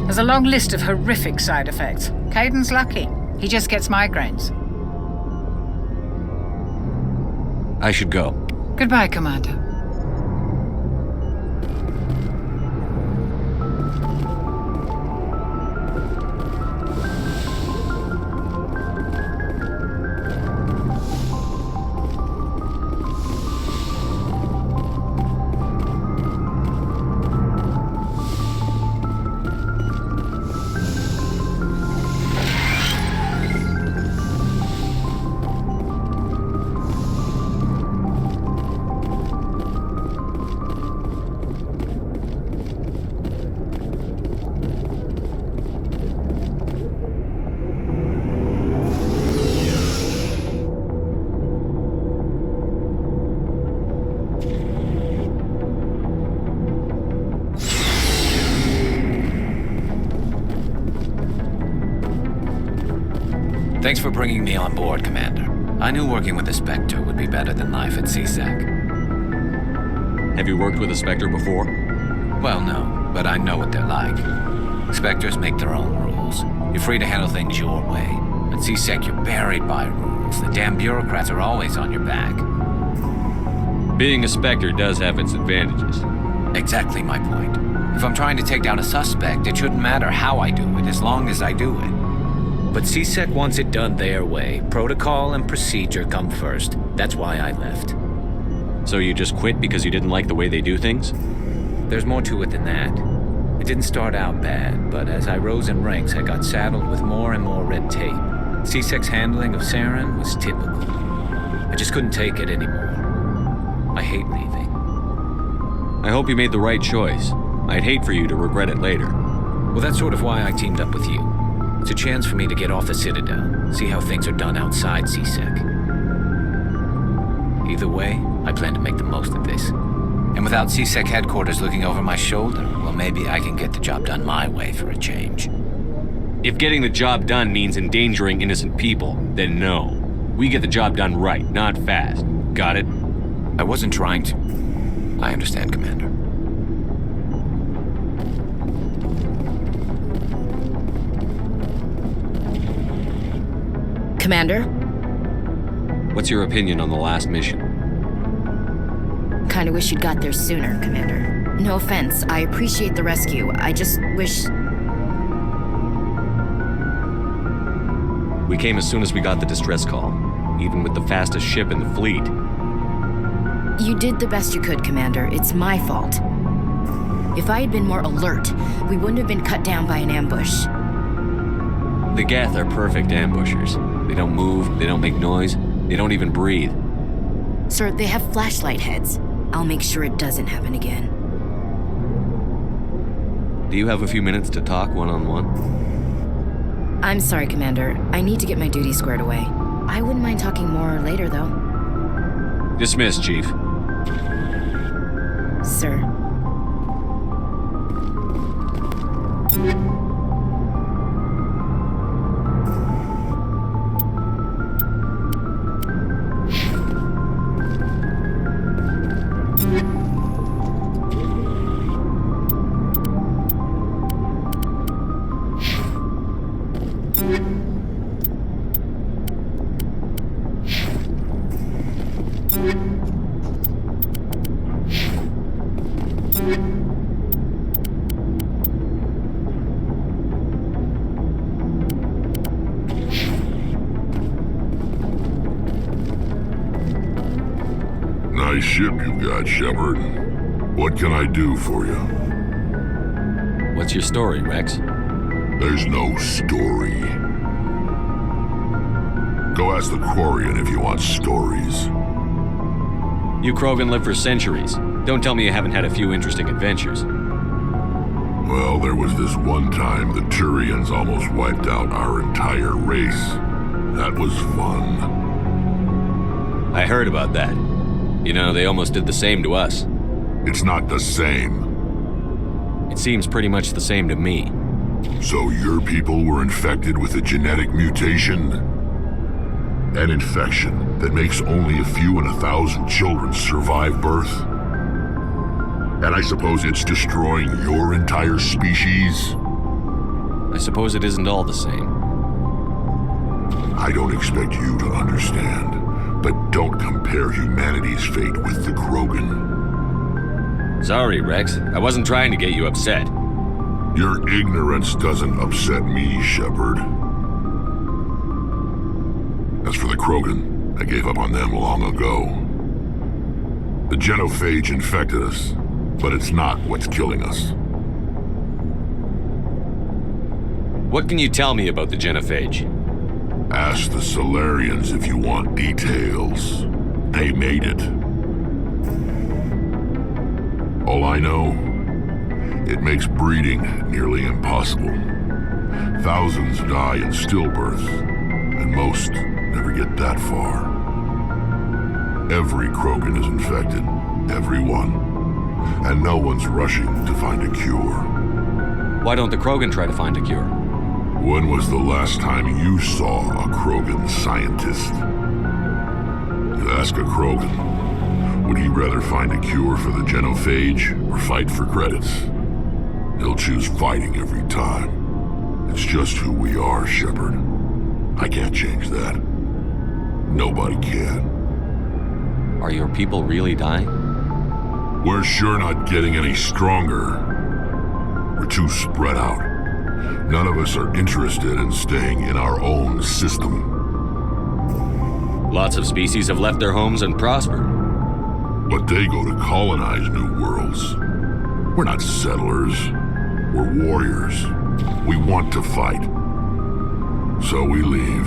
There's a long list of horrific side effects. Caden's lucky. He just gets migraines. I should go. Goodbye, Commander. Thanks for bringing me on board, Commander. I knew working with a Spectre would be better than life at CSEC. Have you worked with a Spectre before? Well, no, but I know what they're like. Spectres make their own rules. You're free to handle things your way. At CSEC, you're buried by rules. The damn bureaucrats are always on your back. Being a Spectre does have its advantages. Exactly my point. If I'm trying to take down a suspect, it shouldn't matter how I do it, as long as I do it. But CSEC wants it done their way. Protocol and procedure come first. That's why I left. So you just quit because you didn't like the way they do things? There's more to it than that. It didn't start out bad, but as I rose in ranks, I got saddled with more and more red tape. CSEC's handling of Saren was typical. I just couldn't take it anymore. I hate leaving. I hope you made the right choice. I'd hate for you to regret it later. Well, that's sort of why I teamed up with you. It's a chance for me to get off the Citadel, see how things are done outside CSEC. Either way, I plan to make the most of this. And without CSEC headquarters looking over my shoulder, well, maybe I can get the job done my way for a change. If getting the job done means endangering innocent people, then no. We get the job done right, not fast. Got it? I wasn't trying to. I understand, Commander. Commander? What's your opinion on the last mission? Kinda wish you'd got there sooner, Commander. No offense, I appreciate the rescue. I just wish... We came as soon as we got the distress call, even with the fastest ship in the fleet. You did the best you could, Commander. It's my fault. If I had been more alert, we wouldn't have been cut down by an ambush. The Geth are perfect ambushers. They don't move, they don't make noise, they don't even breathe. Sir, they have flashlight heads. I'll make sure it doesn't happen again. Do you have a few minutes to talk one-on-one? I'm sorry, Commander. I need to get my duties squared away. I wouldn't mind talking more later, though. Dismissed, Chief. Sir. Nice ship you've got, Shepard. What can I do for you? What's your story, Rex? There's no story. Go ask the Quarian if you want stories. You Krogan live for centuries. Don't tell me you haven't had a few interesting adventures. Well, there was this one time the Turians almost wiped out our entire race. That was fun. I heard about that. You know, they almost did the same to us. It's not the same. It seems pretty much the same to me. So your people were infected with a genetic mutation? An infection that makes only a few in 1,000 children survive birth? And I suppose it's destroying your entire species? I suppose it isn't all the same. I don't expect you to understand, but don't compare humanity's fate with the Krogan. Sorry, Rex. I wasn't trying to get you upset. Your ignorance doesn't upset me, Shepard. As for the Krogan, I gave up on them long ago. The genophage infected us, but it's not what's killing us. What can you tell me about the genophage? Ask the Solarians if you want details. They made it. All I know, it makes breeding nearly impossible. Thousands die in stillbirth, and most never get that far. Every Krogan is infected, every one, and no one's rushing to find a cure. Why don't the Krogan try to find a cure? When was the last time you saw a Krogan scientist? You ask a Krogan, would he rather find a cure for the genophage or fight for credits? He'll choose fighting every time. It's just who we are, Shepard. I can't change that. Nobody can. Are your people really dying? We're sure not getting any stronger. We're too spread out. None of us are interested in staying in our own system. Lots of species have left their homes and prospered. But they go to colonize new worlds. We're not settlers. We're warriors. We want to fight. So we leave.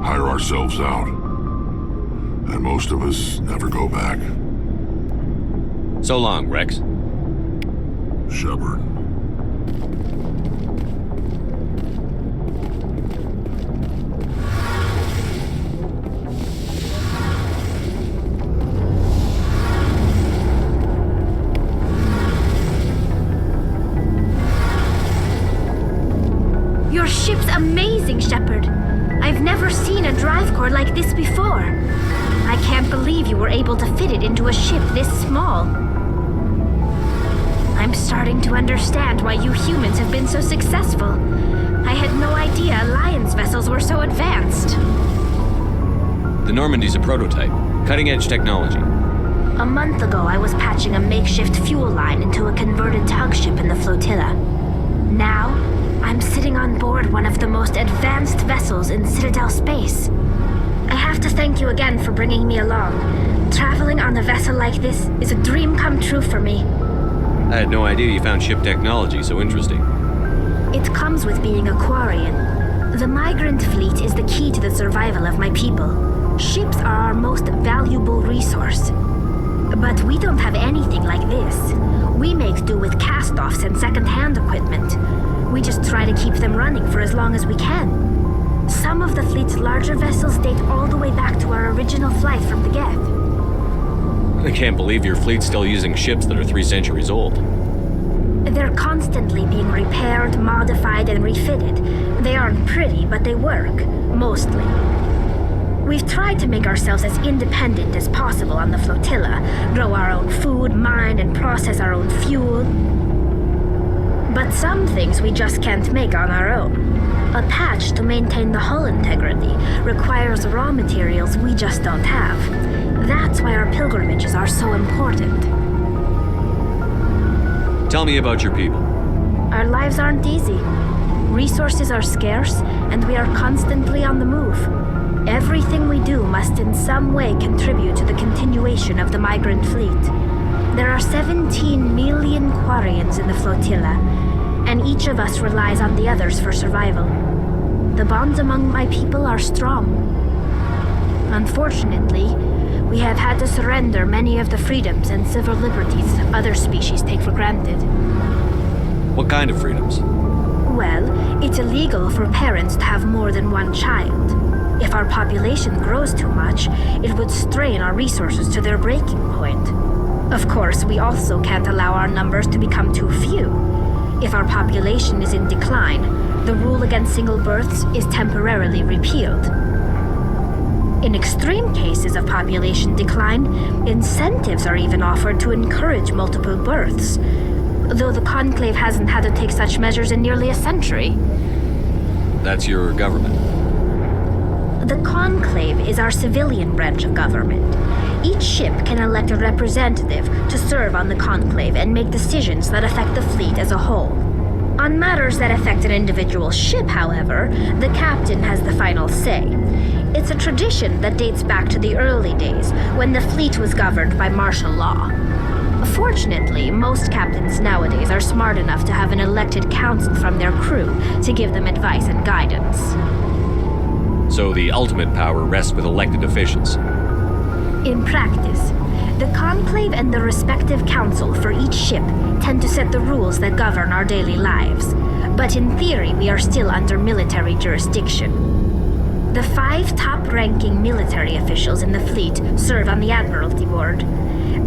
Hire ourselves out. And most of us never go back. So long, Rex. Shepard. Your ship's amazing, Shepard. I've never seen a drive core like this before. I can't believe you were able to fit it into a ship this small. I'm starting to understand why you humans have been so successful. I had no idea Alliance vessels were so advanced. The Normandy's a prototype. Cutting-edge technology. A month ago, I was patching a makeshift fuel line into a converted tug ship in the flotilla. Now, I'm sitting on board one of the most advanced vessels in Citadel space. I have to thank you again for bringing me along. Traveling on a vessel like this is a dream come true for me. I had no idea you found ship technology so interesting. It comes with being a Quarian. The migrant fleet is the key to the survival of my people. Ships are our most valuable resource. But we don't have anything like this. We make do with cast-offs and second-hand equipment. We just try to keep them running for as long as we can. Some of the fleet's larger vessels date all the way back to our original flight from the Geth. I can't believe your fleet's still using ships that are 3 centuries old. They're constantly being repaired, modified, and refitted. They aren't pretty, but they work, mostly. We've tried to make ourselves as independent as possible on the flotilla, grow our own food, mine, and process our own fuel. But some things we just can't make on our own. A patch to maintain the hull integrity requires raw materials we just don't have. That's why our pilgrimages are so important. Tell me about your people. Our lives aren't easy. Resources are scarce, and we are constantly on the move. Everything we do must in some way contribute to the continuation of the migrant fleet. There are 17 million Quarians in the flotilla, and each of us relies on the others for survival. The bonds among my people are strong. Unfortunately, we have had to surrender many of the freedoms and civil liberties other species take for granted. What kind of freedoms? Well, it's illegal for parents to have more than one child. If our population grows too much, it would strain our resources to their breaking point. Of course, we also can't allow our numbers to become too few. If our population is in decline, the rule against single births is temporarily repealed. In extreme cases of population decline, incentives are even offered to encourage multiple births, though the Conclave hasn't had to take such measures in nearly a century. That's your government. The Conclave is our civilian branch of government. Each ship can elect a representative to serve on the Conclave and make decisions that affect the fleet as a whole. On matters that affect an individual ship, however, the captain has the final say. It's a tradition that dates back to the early days, when the fleet was governed by martial law. Fortunately, most captains nowadays are smart enough to have an elected council from their crew to give them advice and guidance. So the ultimate power rests with elected officials. In practice, the Conclave and the respective council for each ship tend to set the rules that govern our daily lives, but in theory we are still under military jurisdiction. The 5 top-ranking military officials in the fleet serve on the Admiralty Board.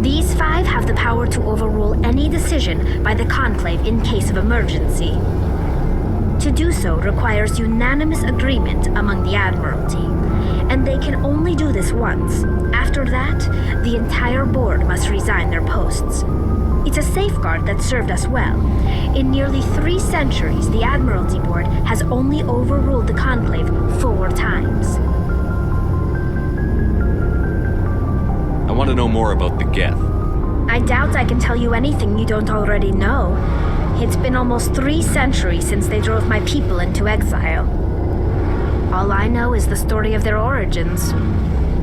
These 5 have the power to overrule any decision by the Conclave in case of emergency. To do so requires unanimous agreement among the Admiralty, and they can only do this once. After that, the entire board must resign their posts. It's a safeguard that served us well. In nearly 3 centuries, the Admiralty Board has only overruled the Conclave 4 times. I want to know more about the Geth. I doubt I can tell you anything you don't already know. It's been almost 3 centuries since they drove my people into exile. All I know is the story of their origins,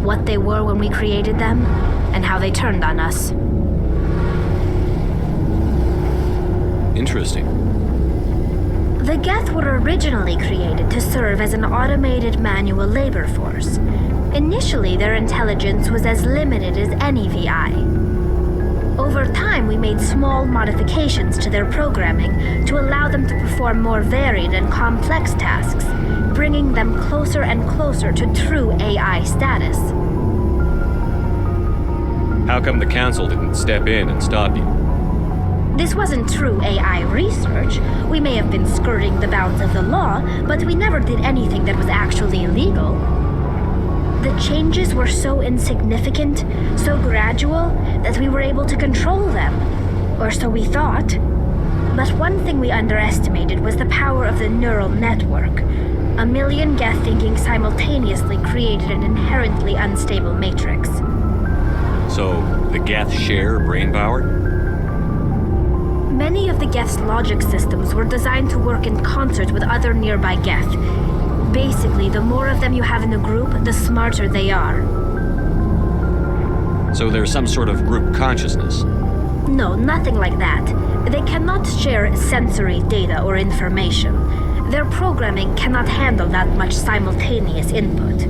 what they were when we created them, and how they turned on us. Interesting. The Geth were originally created to serve as an automated manual labor force. Initially, their intelligence was as limited as any VI. Over time, we made small modifications to their programming to allow them to perform more varied and complex tasks, bringing them closer and closer to true AI status. How come the Council didn't step in and stop you? This wasn't true AI research. We may have been skirting the bounds of the law, but we never did anything that was actually illegal. The changes were so insignificant, so gradual, that we were able to control them. Or so we thought. But one thing we underestimated was the power of the neural network. 1 million Geth thinking simultaneously created an inherently unstable matrix. So, the Geth share brain power? Many of the Geth's logic systems were designed to work in concert with other nearby Geth. Basically, the more of them you have in a group, the smarter they are. So there's some sort of group consciousness? No, nothing like that. They cannot share sensory data or information. Their programming cannot handle that much simultaneous input.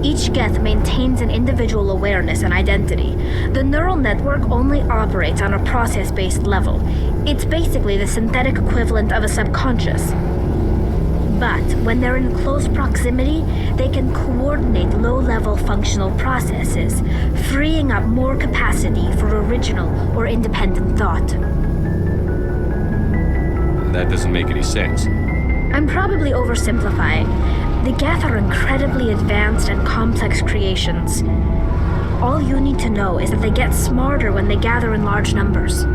Each Geth maintains an individual awareness and identity. The neural network only operates on a process-based level. It's basically the synthetic equivalent of a subconscious. But when they're in close proximity, they can coordinate low-level functional processes, freeing up more capacity for original or independent thought. That doesn't make any sense. I'm probably oversimplifying. The Geth are incredibly advanced and complex creations. All you need to know is that they get smarter when they gather in large numbers.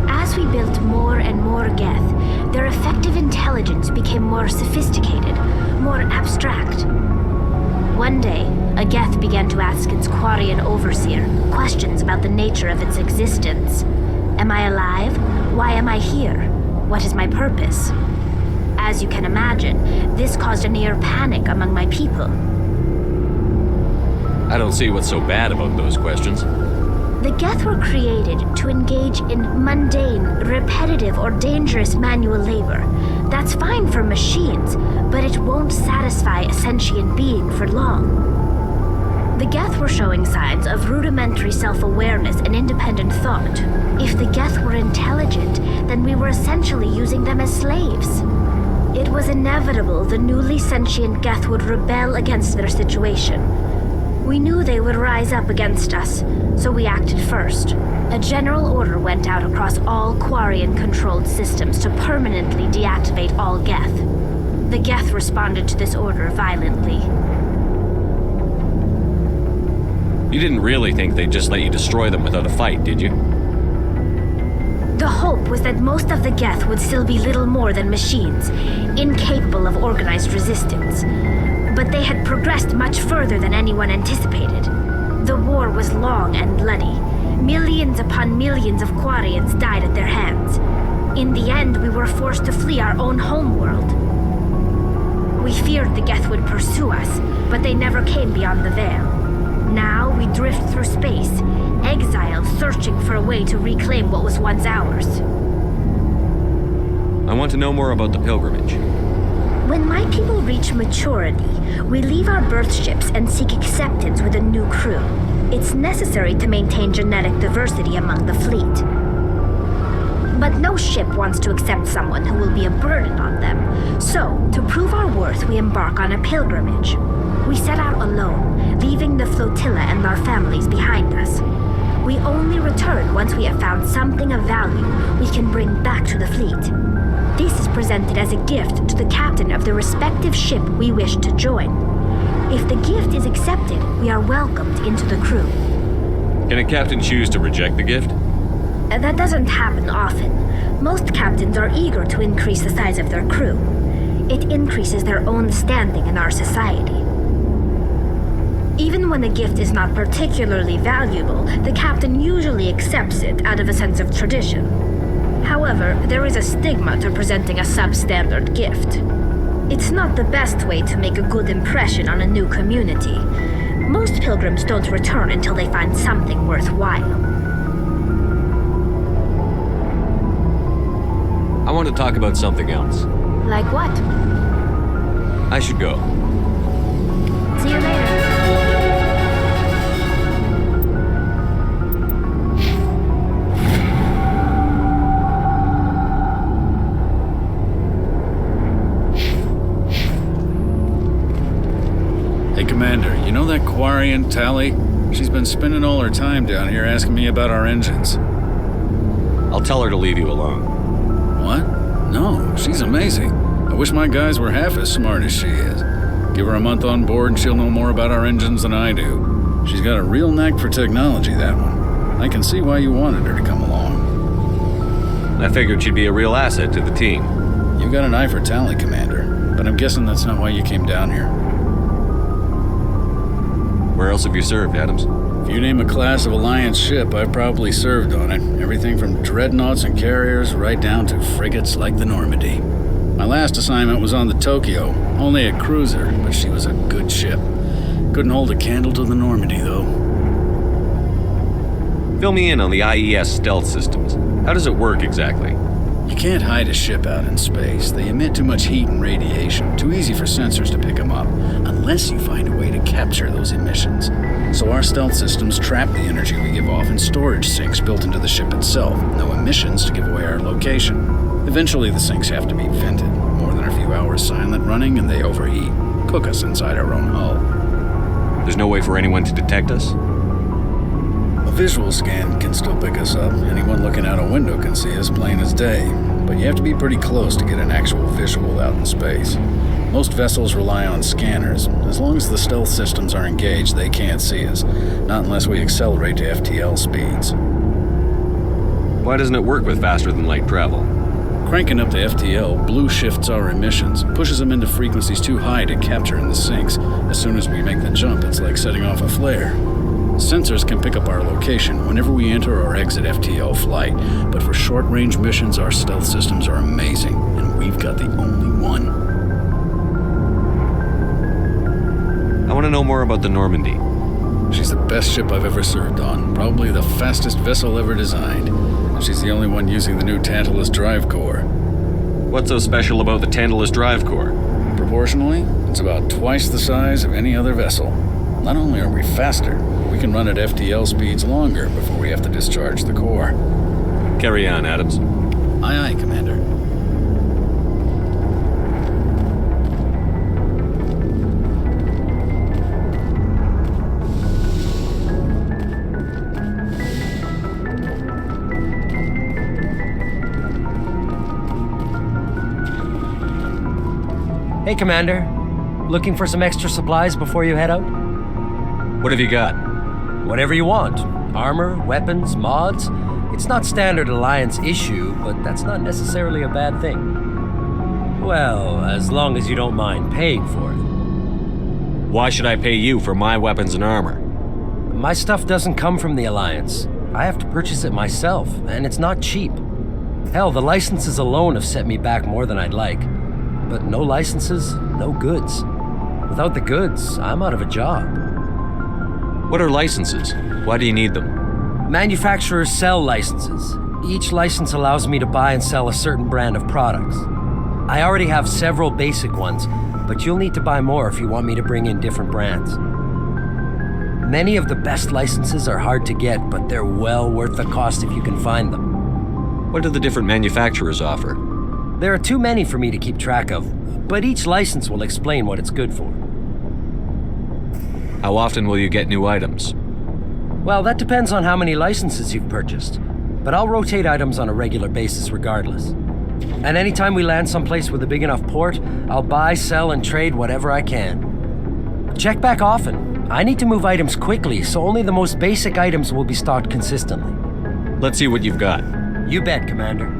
As we built more and more Geth, their effective intelligence became more sophisticated, more abstract. One day, a Geth began to ask its Quarian overseer questions about the nature of its existence. Am I alive? Why am I here? What is my purpose? As you can imagine, this caused a near panic among my people. I don't see what's so bad about those questions. The Geth were created to engage in mundane, repetitive, or dangerous manual labor. That's fine for machines, but it won't satisfy a sentient being for long. The Geth were showing signs of rudimentary self-awareness and independent thought. If the Geth were intelligent, then we were essentially using them as slaves. It was inevitable the newly sentient Geth would rebel against their situation. We knew they would rise up against us, so we acted first. A general order went out across all Quarian-controlled systems to permanently deactivate all Geth. The Geth responded to this order violently. You didn't really think they'd just let you destroy them without a fight, did you? The hope was that most of the Geth would still be little more than machines, incapable of organized resistance. But they had progressed much further than anyone anticipated. The war was long and bloody. Millions upon millions of Quarians died at their hands. In the end, we were forced to flee our own homeworld. We feared the Geth would pursue us, but they never came beyond the Veil. Now we drift through space, exiled, searching for a way to reclaim what was once ours. I want to know more about the pilgrimage. When my people reach maturity, we leave our birth ships and seek acceptance with a new crew. It's necessary to maintain genetic diversity among the fleet. But no ship wants to accept someone who will be a burden on them. So, to prove our worth, we embark on a pilgrimage. We set out alone, leaving the flotilla and our families behind us. We only return once we have found something of value we can bring back to the fleet. This is presented as a gift to the captain of the respective ship we wish to join. If the gift is accepted, we are welcomed into the crew. Can a captain choose to reject the gift? That doesn't happen often. Most captains are eager to increase the size of their crew. It increases their own standing in our society. Even when a gift is not particularly valuable, the captain usually accepts it out of a sense of tradition. However, there is a stigma to presenting a substandard gift. It's not the best way to make a good impression on a new community. Most pilgrims don't return until they find something worthwhile. I want to talk about something else. Like what? I should go. See you later. Hey, Commander, you know that Quarian, Tali? She's been spending all her time down here asking me about our engines. I'll tell her to leave you alone. What? No, she's amazing. I wish my guys were half as smart as she is. Give her a month on board and she'll know more about our engines than I do. She's got a real knack for technology, that one. I can see why you wanted her to come along. I figured she'd be a real asset to the team. You've got an eye for Tali, Commander, but I'm guessing that's not why you came down here. Where else have you served, Adams? If you name a class of Alliance ship, I've probably served on it. Everything from dreadnoughts and carriers right down to frigates like the Normandy. My last assignment was on the Tokyo, only a cruiser, but she was a good ship. Couldn't hold a candle to the Normandy, though. Fill me in on the IES stealth systems. How does it work exactly? You can't hide a ship out in space. They emit too much heat and radiation, too easy for sensors to pick them up, unless you find a way to capture those emissions. So our stealth systems trap the energy we give off in storage sinks built into the ship itself. No emissions to give away our location. Eventually the sinks have to be vented. More than a few hours silent running and they overheat. Cook us inside our own hull. There's no way for anyone to detect us? A visual scan can still pick us up. Anyone looking out a window can see us plain as day. But you have to be pretty close to get an actual visual out in space. Most vessels rely on scanners. As long as the stealth systems are engaged, they can't see us. Not unless we accelerate to FTL speeds. Why doesn't it work with faster-than-light travel? Cranking up the FTL blue shifts our emissions, pushes them into frequencies too high to capture in the sinks. As soon as we make the jump, it's like setting off a flare. Sensors can pick up our location whenever we enter or exit FTL flight, but for short-range missions, our stealth systems are amazing, and we've got the only one. I want to know more about the Normandy. She's the best ship I've ever served on, probably the fastest vessel ever designed. And she's the only one using the new Tantalus drive core. What's so special about the Tantalus drive core? Proportionally, it's about twice the size of any other vessel. Not only are we faster, we can run at FTL speeds longer before we have to discharge the core. Carry on, Adams. Aye, aye, Commander. Hey, Commander. Looking for some extra supplies before you head out? What have you got? Whatever you want. Armor, weapons, mods. It's not standard Alliance issue, but that's not necessarily a bad thing. Well, as long as you don't mind paying for it. Why should I pay you for my weapons and armor? My stuff doesn't come from the Alliance. I have to purchase it myself, and it's not cheap. Hell, the licenses alone have set me back more than I'd like. But no licenses, no goods. Without the goods, I'm out of a job. What are licenses? Why do you need them? Manufacturers sell licenses. Each license allows me to buy and sell a certain brand of products. I already have several basic ones, but you'll need to buy more if you want me to bring in different brands. Many of the best licenses are hard to get, but they're well worth the cost if you can find them. What do the different manufacturers offer? There are too many for me to keep track of, but each license will explain what it's good for. How often will you get new items? Well, that depends on how many licenses you've purchased, but I'll rotate items on a regular basis regardless. And anytime we land someplace with a big enough port, I'll buy, sell, and trade whatever I can. Check back often. I need to move items quickly, so only the most basic items will be stocked consistently. Let's see what you've got. You bet, Commander.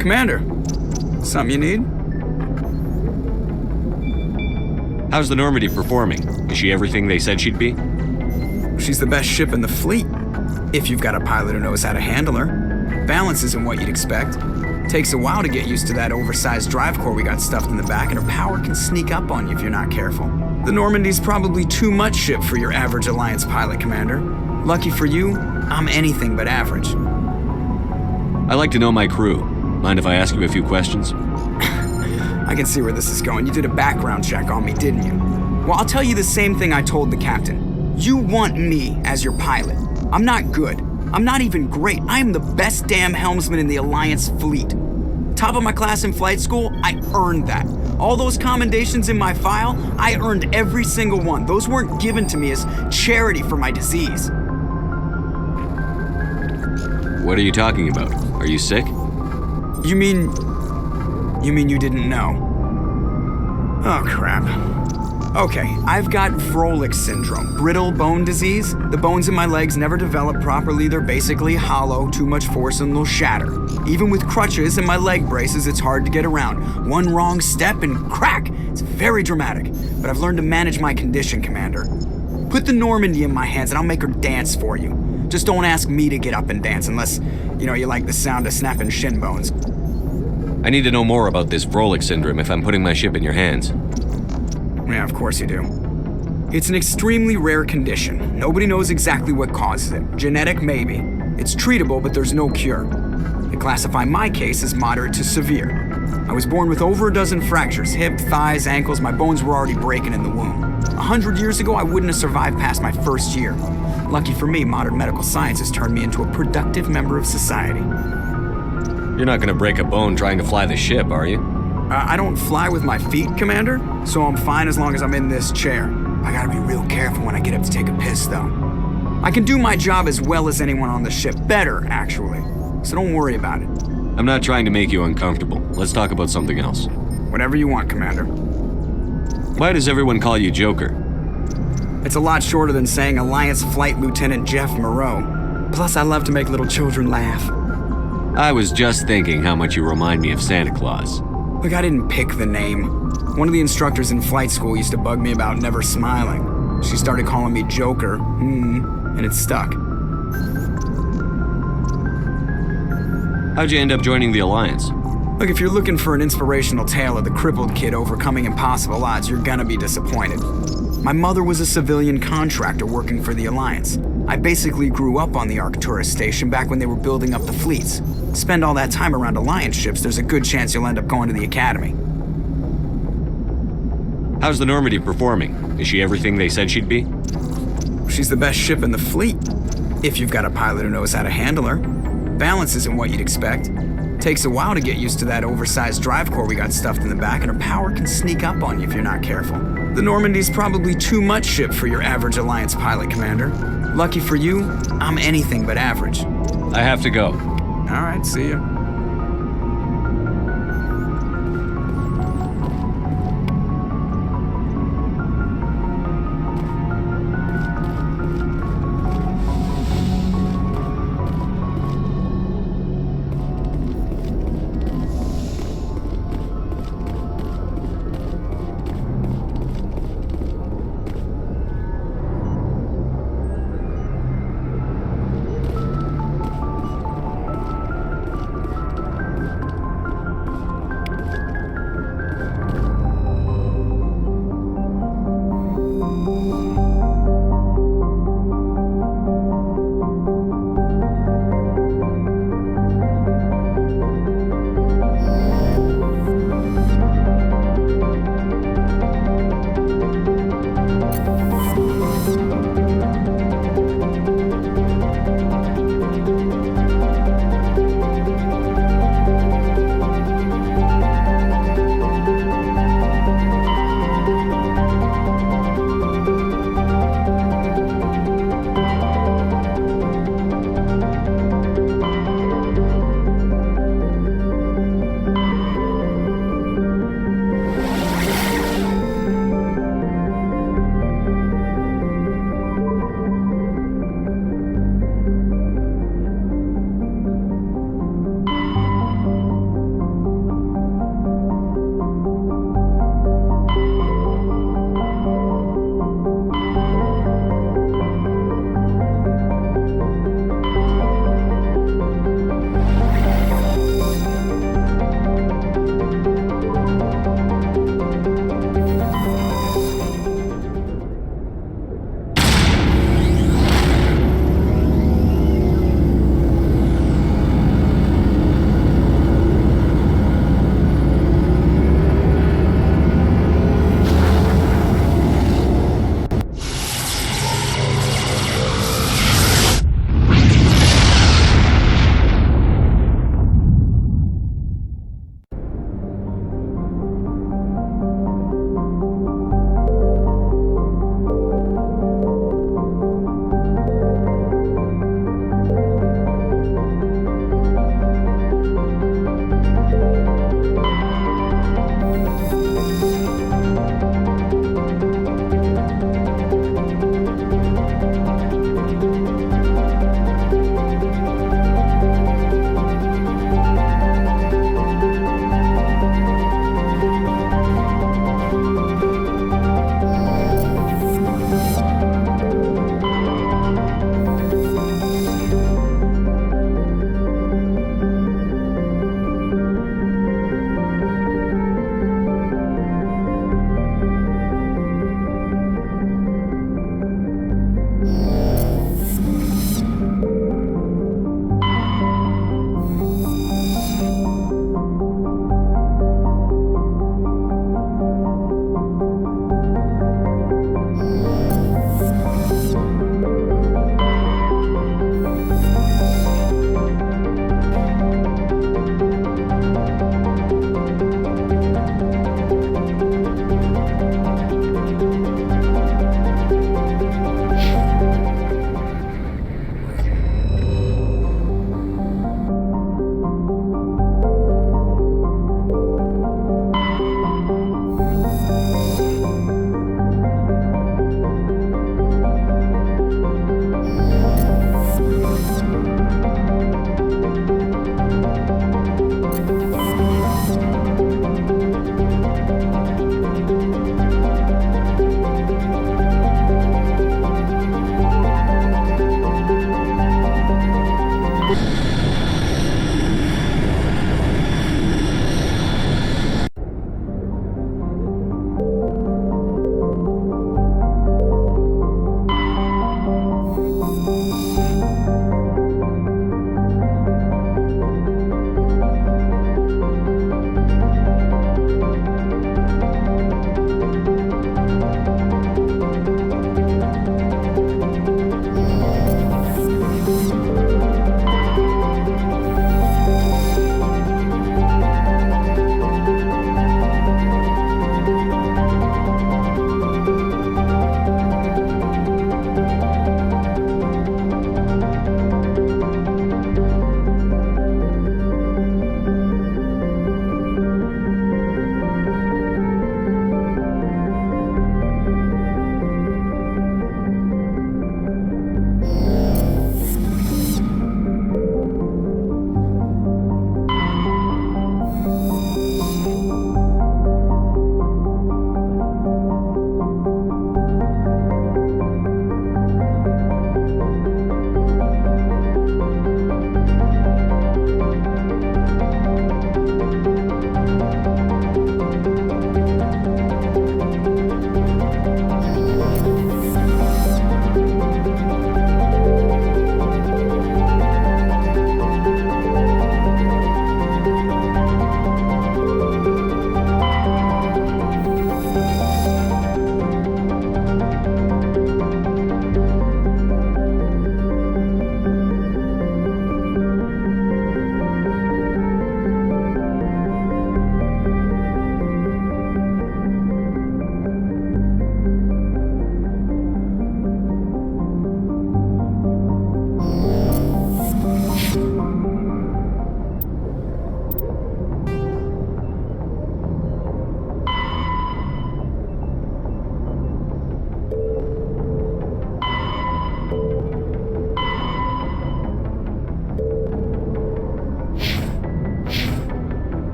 Commander, something you need? How's the Normandy performing? Is she everything they said she'd be? She's the best ship in the fleet, if you've got a pilot who knows how to handle her. Balance isn't what you'd expect. Takes a while to get used to that oversized drive core we got stuffed in the back, and her power can sneak up on you if you're not careful. The Normandy's probably too much ship for your average Alliance pilot, Commander. Lucky for you, I'm anything but average. I like to know my crew. Mind if I ask you a few questions? I can see where this is going. You did a background check on me, didn't you? Well, I'll tell you the same thing I told the captain. You want me as your pilot. I'm not good. I'm not even great. I am the best damn helmsman in the Alliance fleet. Top of my class in flight school, I earned that. All those commendations in my file, I earned every single one. Those weren't given to me as charity for my disease. What are you talking about? Are you sick? You mean you didn't know? Oh, crap. Okay, I've got Vrolik syndrome, brittle bone disease. The bones in my legs never develop properly. They're basically hollow, too much force and they'll shatter. Even with crutches and my leg braces, it's hard to get around. One wrong step and crack! It's very dramatic, but I've learned to manage my condition, Commander. Put the Normandy in my hands and I'll make her dance for you. Just don't ask me to get up and dance unless, you like the sound of snapping shin bones. I need to know more about this Vrolik syndrome if I'm putting my ship in your hands. Yeah, of course you do. It's an extremely rare condition. Nobody knows exactly what causes it. Genetic, maybe. It's treatable, but there's no cure. They classify my case as moderate to severe. I was born with over a dozen fractures, hip, thighs, ankles. My bones were already breaking in the womb. 100 years ago, I wouldn't have survived past my first year. Lucky for me, modern medical science has turned me into a productive member of society. You're not gonna break a bone trying to fly the ship, are you? I don't fly with my feet, Commander, so I'm fine as long as I'm in this chair. I gotta be real careful when I get up to take a piss, though. I can do my job as well as anyone on the ship. Better, actually. So don't worry about it. I'm not trying to make you uncomfortable. Let's talk about something else. Whatever you want, Commander. Why does everyone call you Joker? It's a lot shorter than saying Alliance Flight Lieutenant Jeff Moreau. Plus, I love to make little children laugh. I was just thinking how much you remind me of Santa Claus. Look, I didn't pick the name. One of the instructors in flight school used to bug me about never smiling. She started calling me Joker, and it stuck. How'd you end up joining the Alliance? Look, if you're looking for an inspirational tale of the crippled kid overcoming impossible odds, you're gonna be disappointed. My mother was a civilian contractor working for the Alliance. I basically grew up on the Arcturus station back when they were building up the fleets. Spend all that time around Alliance ships, there's a good chance you'll end up going to the Academy. How's the Normandy performing? Is she everything they said she'd be? She's the best ship in the fleet, if you've got a pilot who knows how to handle her. Balance isn't what you'd expect. Takes a while to get used to that oversized drive core we got stuffed in the back, and her power can sneak up on you if you're not careful. The Normandy's probably too much ship for your average Alliance pilot, Commander. Lucky for you, I'm anything but average. I have to go. All right, see ya.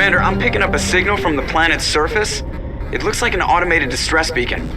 Commander, I'm picking up a signal from the planet's surface. It looks like an automated distress beacon.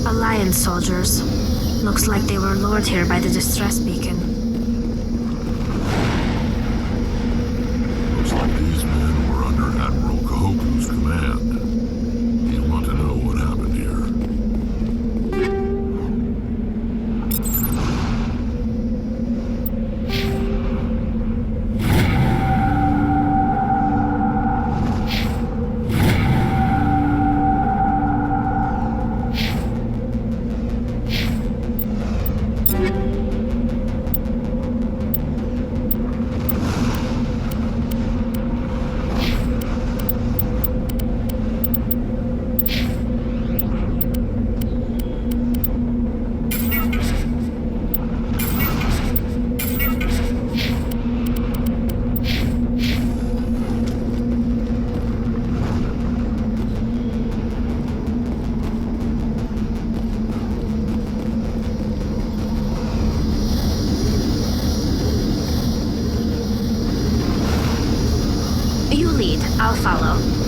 Alliance soldiers. Looks like they were lured here by the distress beacon. Looks like these men were You lead. I'll follow.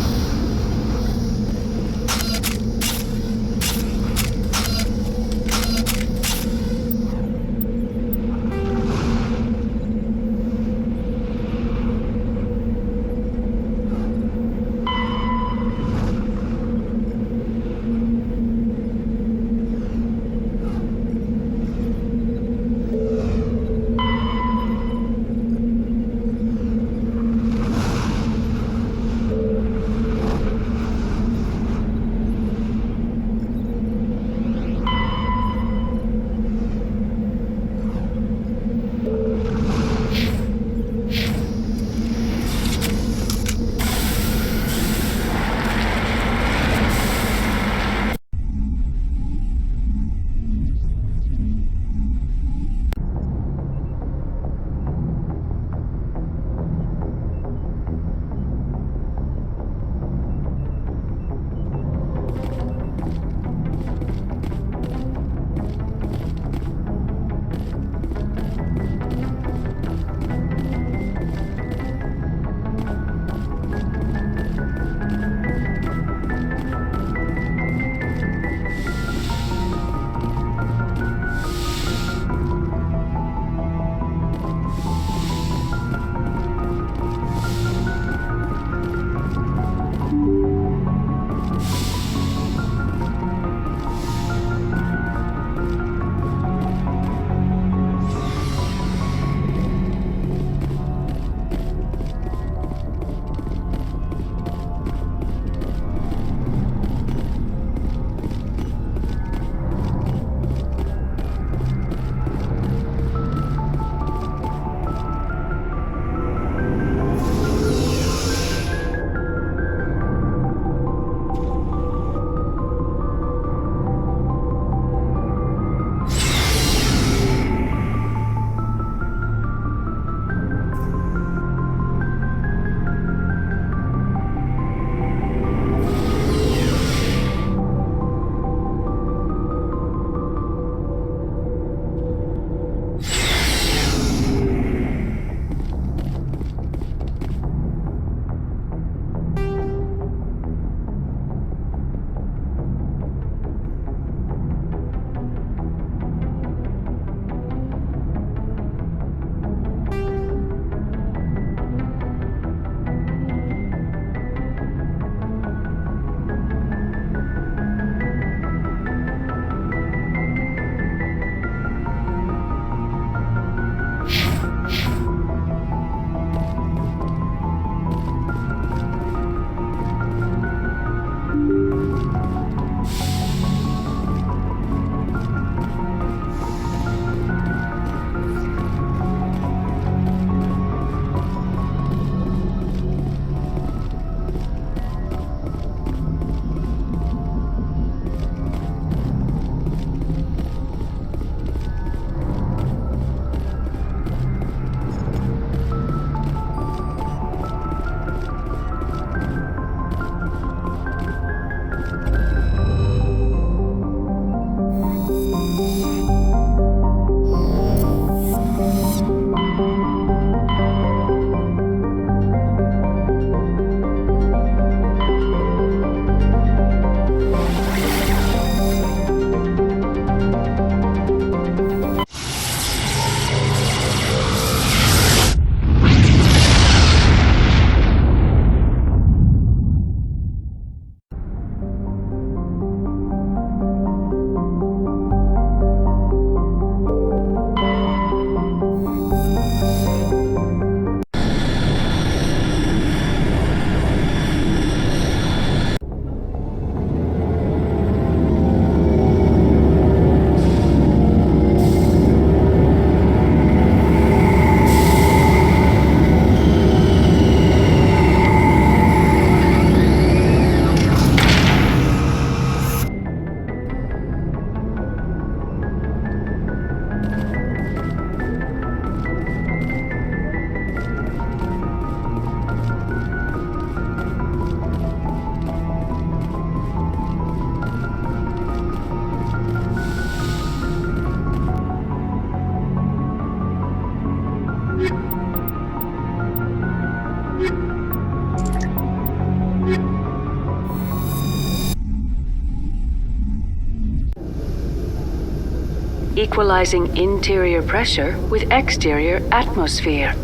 equalizing interior pressure with exterior atmosphere.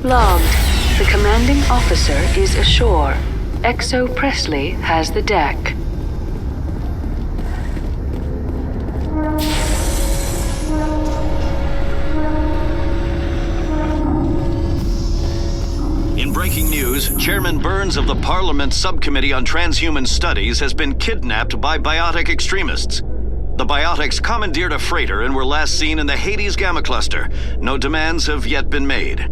Logged. The commanding officer is ashore. Exo Presley has the deck. In breaking news, Chairman Burns of the Parliament Subcommittee on Transhuman Studies has been kidnapped by biotic extremists. The biotics commandeered a freighter and were last seen in the Hades Gamma Cluster. No demands have yet been made.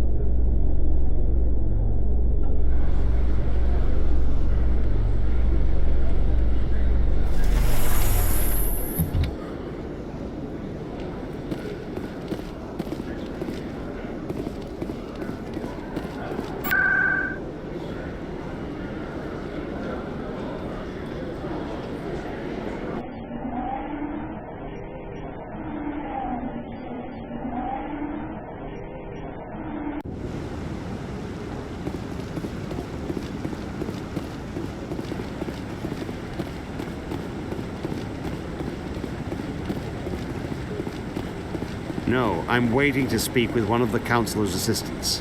No, I'm waiting to speak with one of the Councilor's assistants.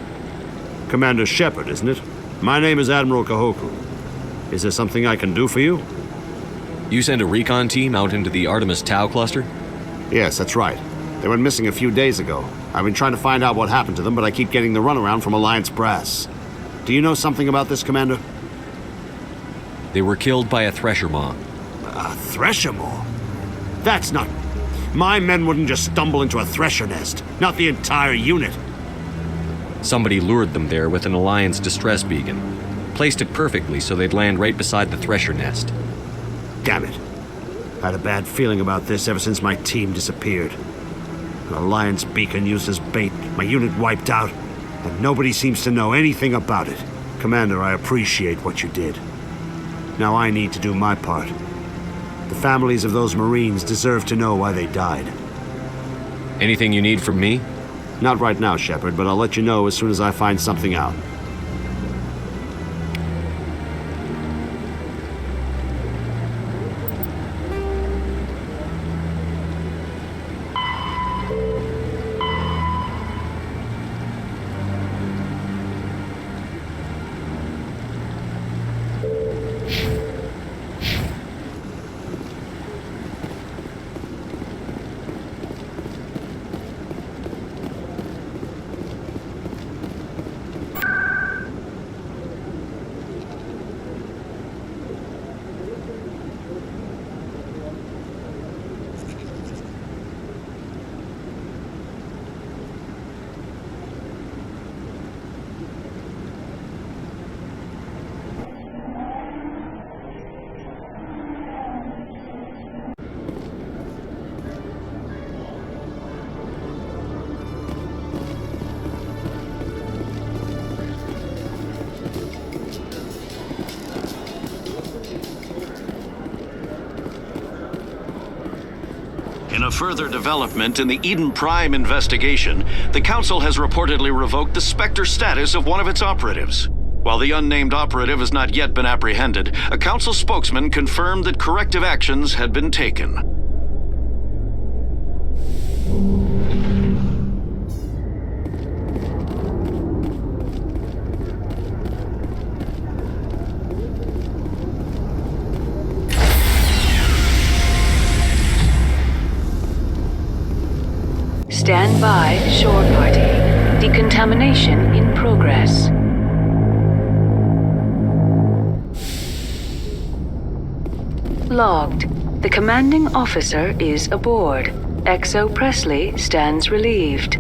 Commander Shepard, isn't it? My name is Admiral Kahoku. Is there something I can do for you? You sent a recon team out into the Artemis Tau cluster? Yes, that's right. They went missing a few days ago. I've been trying to find out what happened to them, but I keep getting the runaround from Alliance brass. Do you know something about this, Commander? They were killed by a Thresher Maw. A Thresher Maw? That's not... My men wouldn't just stumble into a Thresher nest. Not the entire unit. Somebody lured them there with an Alliance distress beacon. Placed it perfectly so they'd land right beside the Thresher nest. Damn it. I had a bad feeling about this ever since my team disappeared. An Alliance beacon used as bait, my unit wiped out, and nobody seems to know anything about it. Commander, I appreciate what you did. Now I need to do my part. The families of those Marines deserve to know why they died. Anything you need from me? Not right now, Shepard, but I'll let you know as soon as I find something out. In a further development in the Eden Prime investigation, the Council has reportedly revoked the Spectre status of one of its operatives. While the unnamed operative has not yet been apprehended, a Council spokesman confirmed that corrective actions had been taken. Stand by, shore party. Decontamination in progress. Logged. The commanding officer is aboard. Exo Presley stands relieved.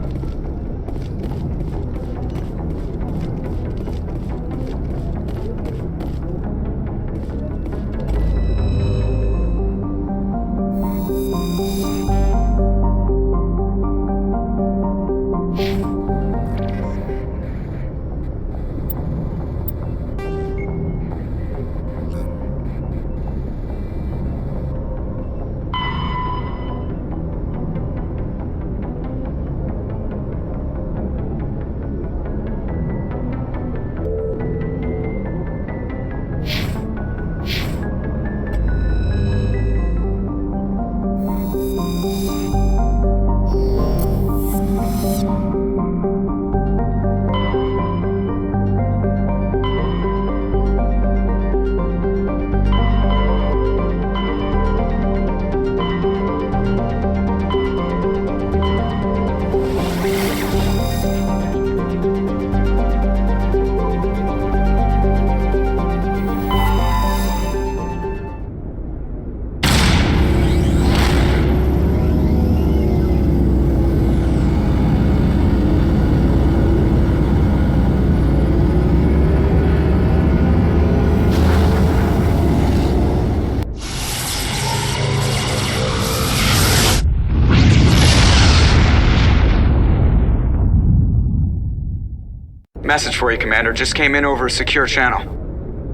message for you, Commander. Just came in over a secure channel.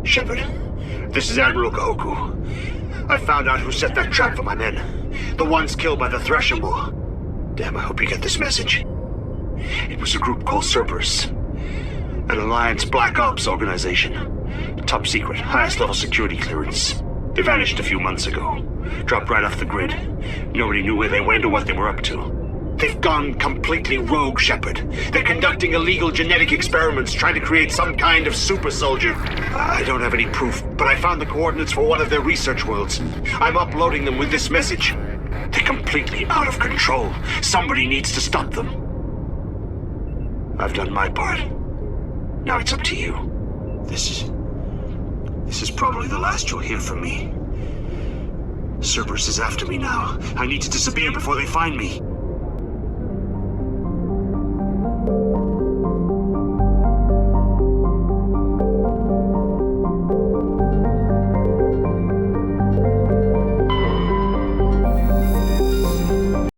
Shepard, this is Admiral Kahoku. I found out who set that trap for my men. The ones killed by the Thresher Maw. Damn, I hope you get this message. It was a group called Cerberus. An Alliance Black Ops organization. Top secret, highest level security clearance. They vanished a few months ago. Dropped right off the grid. Nobody knew where they went or what they were up to. They've gone completely rogue, Shepard. They're conducting illegal genetic experiments, trying to create some kind of super soldier. I don't have any proof, but I found the coordinates for one of their research worlds. I'm uploading them with this message. They're completely out of control. Somebody needs to stop them. I've done my part. Now it's up to you. This is probably the last you'll hear from me. Cerberus is after me now. I need to disappear before they find me.